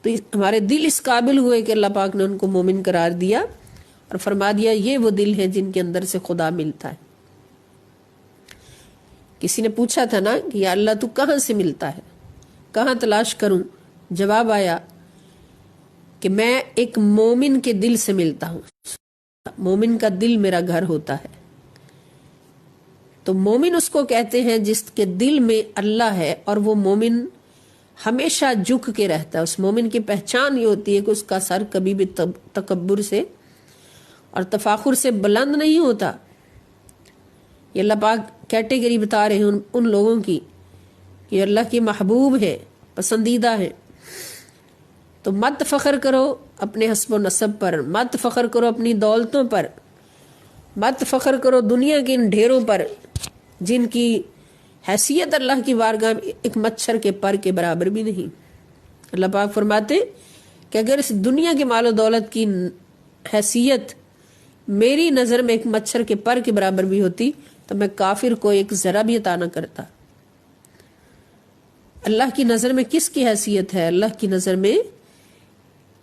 A: تو ہمارے دل اس قابل ہوئے کہ اللہ پاک نے ان کو مومن قرار دیا اور فرما دیا یہ وہ دل ہے جن کے اندر سے خدا ملتا ہے۔ کسی نے پوچھا تھا نا کہ یا اللہ تو کہاں سے ملتا ہے، کہاں تلاش کروں؟ جواب آیا کہ میں ایک مومن کے دل سے ملتا ہوں، مومن کا دل میرا گھر ہوتا ہے۔ تو مومن اس کو کہتے ہیں جس کے دل میں اللہ ہے، اور وہ مومن ہمیشہ جھک کے رہتا ہے۔ اس مومن کی پہچان یہ ہوتی ہے کہ اس کا سر کبھی بھی تکبر سے اور تفاخر سے بلند نہیں ہوتا۔ یہ اللہ پاک کیٹیگری بتا رہے ہیں ان لوگوں کی کہ اللہ کی محبوب ہے، پسندیدہ ہے۔ تو مت فخر کرو اپنے حسب و نسب پر، مت فخر کرو اپنی دولتوں پر، مت فخر کرو دنیا کے ان ڈھیروں پر جن کی حیثیت اللہ کی بارگاہ میں ایک مچھر کے پر کے برابر بھی نہیں۔ اللہ پاک فرماتے کہ اگر اس دنیا کے مال و دولت کی حیثیت میری نظر میں ایک مچھر کے پر کے برابر بھی ہوتی تو میں کافر کو ایک ذرا بھی عطا نہ کرتا۔ اللہ کی نظر میں کس کی حیثیت ہے؟ اللہ کی نظر میں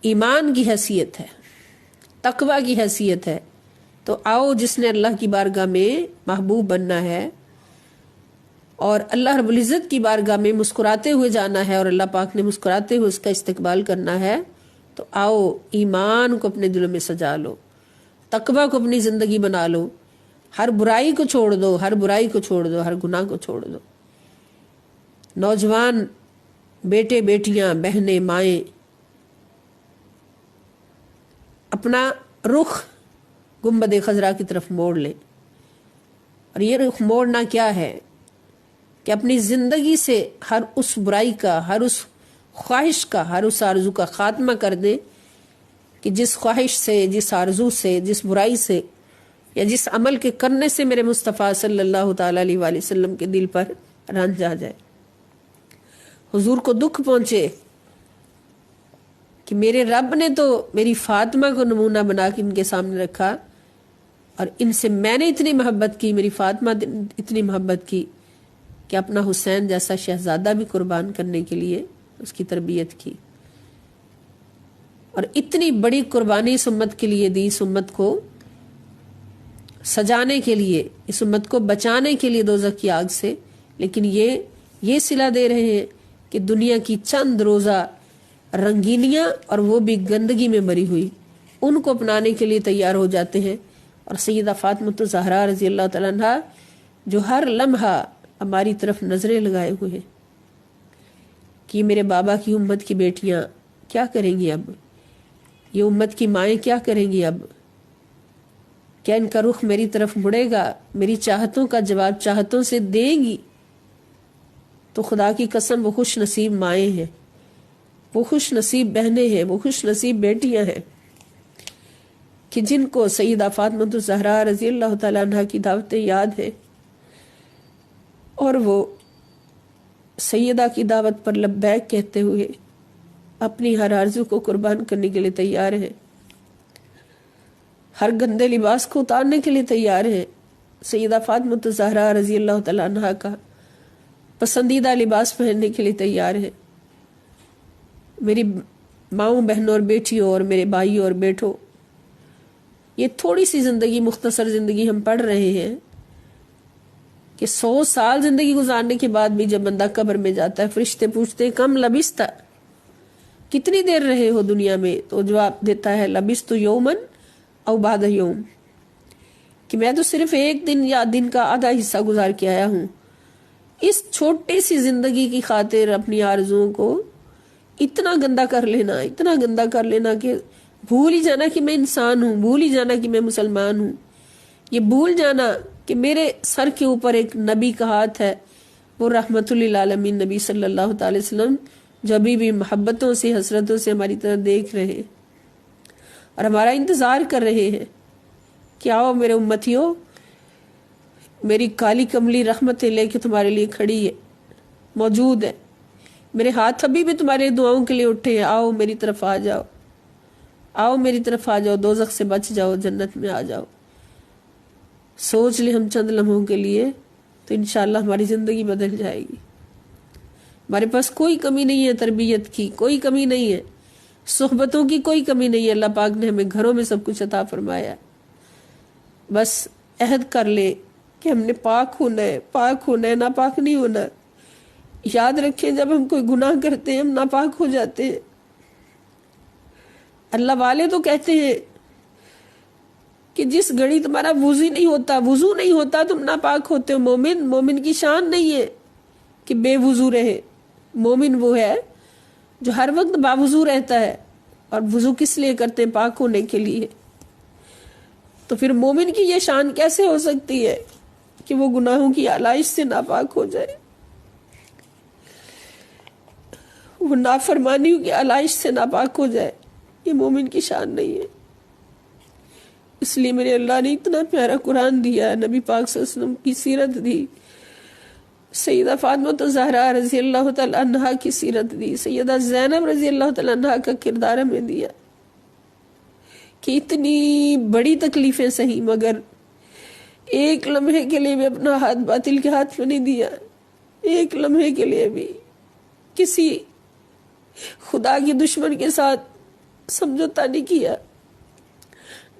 A: ایمان کی حیثیت ہے، تقوی کی حیثیت ہے۔ تو آؤ جس نے اللہ کی بارگاہ میں محبوب بننا ہے اور اللہ رب العزت کی بارگاہ میں مسکراتے ہوئے جانا ہے، اور اللہ پاک نے مسکراتے ہوئے اس کا استقبال کرنا ہے، تو آؤ ایمان کو اپنے دلوں میں سجا لو، تقوی کو اپنی زندگی بنا لو، ہر برائی کو چھوڑ دو، ہر برائی کو چھوڑ دو، ہر گناہ کو چھوڑ دو۔ نوجوان بیٹے بیٹیاں بہنیں مائیں اپنا رخ گنبد خضرا کی طرف موڑ لیں، اور یہ رخ موڑنا کیا ہے کہ اپنی زندگی سے ہر اس برائی کا، ہر اس خواہش کا، ہر اس آرزو کا خاتمہ کر دیں کہ جس خواہش سے، جس آرزو سے، جس برائی سے یا جس عمل کے کرنے سے میرے مصطفیٰ صلی اللہ تعالی علیہ وآلہ وسلم کے دل پر رنج آ جائے، حضور کو دکھ پہنچے کہ میرے رب نے تو میری فاطمہ کو نمونہ بنا کے ان کے سامنے رکھا، اور ان سے میں نے اتنی محبت کی، میری فاطمہ اتنی محبت کی کہ اپنا حسین جیسا شہزادہ بھی قربان کرنے کے لیے اس کی تربیت کی، اور اتنی بڑی قربانی اس امت کے لیے دی، اس امت کو سجانے کے لیے، اس امت کو بچانے کے لیے دوزخ کی آگ سے، لیکن یہ صلہ دے رہے ہیں کہ دنیا کی چند روزہ رنگینیاں اور وہ بھی گندگی میں بھری ہوئی ان کو اپنانے کے لیے تیار ہو جاتے ہیں، اور سیدہ فاطمہ الزہرا رضی اللہ تعالیٰ عنہ جو ہر لمحہ ہماری طرف نظریں لگائے ہوئے ہیں کہ میرے بابا کی امت کی بیٹیاں کیا کریں گی، اب یہ امت کی مائیں کیا کریں گی، اب کیا ان کا رخ میری طرف مڑے گا، میری چاہتوں کا جواب چاہتوں سے دے گی؟ تو خدا کی قسم وہ خوش نصیب مائیں ہیں، وہ خوش نصیب بہنیں ہیں، وہ خوش نصیب بیٹیاں ہیں کہ جن کو سیدہ فاطمہ الزہرا رضی اللہ تعالیٰ عنہ کی دعوتیں یاد ہیں اور وہ سیدہ کی دعوت پر لبیک کہتے ہوئے اپنی ہر آرزو کو قربان کرنے کے لیے تیار ہیں، ہر گندے لباس کو اتارنے کے لیے تیار ہیں۔ سیدہ فاطمہ الزہرا رضی اللہ تعالیٰ عنہ کا پسندیدہ لباس پہننے کے لیے تیار ہے۔ میری ماؤں بہنوں اور بیٹیوں اور میرے بھائیوں اور بیٹوں، یہ تھوڑی سی زندگی، مختصر زندگی ہم پڑھ رہے ہیں کہ 100 سال زندگی گزارنے کے بعد بھی جب بندہ قبر میں جاتا ہے فرشتے پوچھتے ہیں کم لبثت، کتنی دیر رہے ہو دنیا میں؟ تو جواب دیتا ہے لبثت یومن او بعد یوم، کہ میں تو صرف ایک دن یا دن کا آدھا حصہ گزار کے آیا ہوں۔ اس چھوٹی سی زندگی کی خاطر اپنی آرزوؤں کو اتنا گندا کر لینا، اتنا گندا کر لینا کہ بھول ہی جانا کہ میں انسان ہوں، بھول ہی جانا کہ میں مسلمان ہوں، یہ بھول جانا کہ میرے سر کے اوپر ایک نبی کا ہاتھ ہے، وہ رحمت للعالمین نبی صلی اللہ تعالی وسلم، جو ابھی بھی محبتوں سے حسرتوں سے ہماری طرف دیکھ رہے ہیں اور ہمارا انتظار کر رہے ہیں کہ آؤ میرے امتیوں، میری کالی کملی رحمتیں لے کے تمہارے لیے کھڑی ہے، موجود ہے، میرے ہاتھ ابھی بھی تمہارے دعاؤں کے لیے اٹھے ہیں، آؤ میری طرف آ جاؤ، آؤ میری طرف آ جاؤ، دوزخ سے بچ جاؤ، جنت میں آ جاؤ۔ سوچ لیں ہم چند لمحوں کے لیے تو انشاءاللہ ہماری زندگی بدل جائے گی۔ ہمارے پاس کوئی کمی نہیں ہے، تربیت کی کوئی کمی نہیں ہے، صحبتوں کی کوئی کمی نہیں ہے، اللہ پاک نے ہمیں گھروں میں سب کچھ عطا فرمایا ہے۔ بس عہد کر لے کہ ہم نے پاک ہونا ہے، پاک ہونا ہے، ناپاک نہیں ہونا۔ یاد رکھیں جب ہم کوئی گناہ کرتے ہیں ہم ناپاک ہو جاتے ہیں۔ اللہ والے تو کہتے ہیں کہ جس گھڑی تمہارا وضو نہیں ہوتا تم ناپاک ہوتے ہو۔ مومن کی شان نہیں ہے کہ بے وضو رہے، مومن وہ ہے جو ہر وقت باوضو رہتا ہے، اور وضو کس لیے کرتے ہیں؟ پاک ہونے کے لیے۔ تو پھر مومن کی یہ شان کیسے ہو سکتی ہے کہ وہ گناہوں کی آلائش سے ناپاک ہو جائے، وہ نافرمانیوں کی آلائش سے ناپاک ہو جائے؟ یہ مومن کی شان نہیں ہے۔ اس لیے میرے اللہ نے اتنا پیارا قرآن دیا، نبی پاک صلی اللہ علیہ وسلم کی سیرت دی، سیدہ فاطمہ الزہرا رضی اللہ تعالی عنہا کی سیرت دی، سیدہ زینب رضی اللہ تعالی عنہا کا کردار ہمیں دیا کہ اتنی بڑی تکلیفیں سہی مگر ایک لمحے کے لیے بھی اپنا ہاتھ باطل کے ہاتھ میں نہیں دیا، ایک لمحے کے لیے بھی کسی خدا کی دشمن کے ساتھ سمجھوتا نہیں کیا،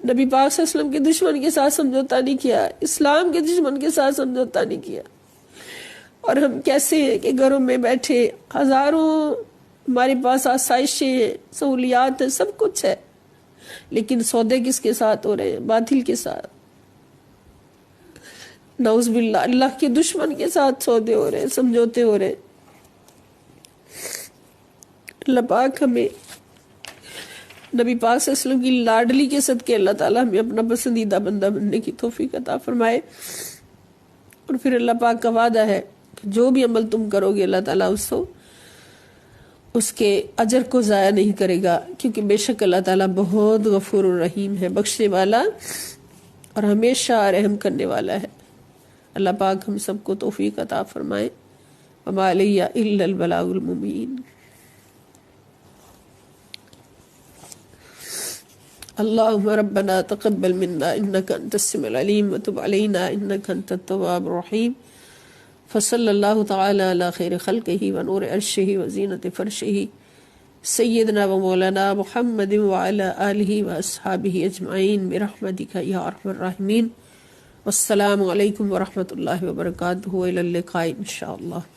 A: نبی پاک صلی اللہ علیہ وسلم کے دشمن کے ساتھ سمجھوتا نہیں کیا، اسلام کے دشمن کے ساتھ سمجھوتا نہیں کیا۔ اور ہم کیسے ہیں کہ گھروں میں بیٹھے ہزاروں ہمارے پاس آسائشیں ہیں، سہولیات ہیں، سب کچھ ہے، لیکن سودے کس کے ساتھ ہو رہے ہیں؟ باطل کے ساتھ، نعوذ باللہ، اللہ کے دشمن کے ساتھ سودے ہو رہے ہیں، سمجھوتے ہو رہے ہیں۔ اللہ پاک ہمیں نبی پاک صلی اللہ علیہ وسلم کی لاڈلی کے صدقے اللہ تعالیٰ ہمیں اپنا پسندیدہ بندہ بننے کی توفیق عطا فرمائے۔ اور پھر اللہ پاک کا وعدہ ہے کہ جو بھی عمل تم کرو گے اللہ تعالیٰ اس کے اجر کو ضائع نہیں کرے گا، کیونکہ بے شک اللہ تعالیٰ بہت غفور الرحیم ہے، بخشنے والا اور ہمیشہ رحم کرنے والا ہے۔ اللہ پاک ہم سب کو توفیق عطا فرمائے۔ وما علیہ الا البلاغ المبین۔ اللهم ربنا تقبل منا انك انت السميع العليم وتب علينا انك انت التواب الرحيم فصلى الله تعالى على خير خلقه ونور عرشه وزينة فرشه سيدنا ومولانا محمد وعلى آله وأصحابه أجمعين برحمتك يا أرحم الراحمين۔ والسلام عليكم ورحمة الله وبركاته، وإلى اللقاء إن شاء الله۔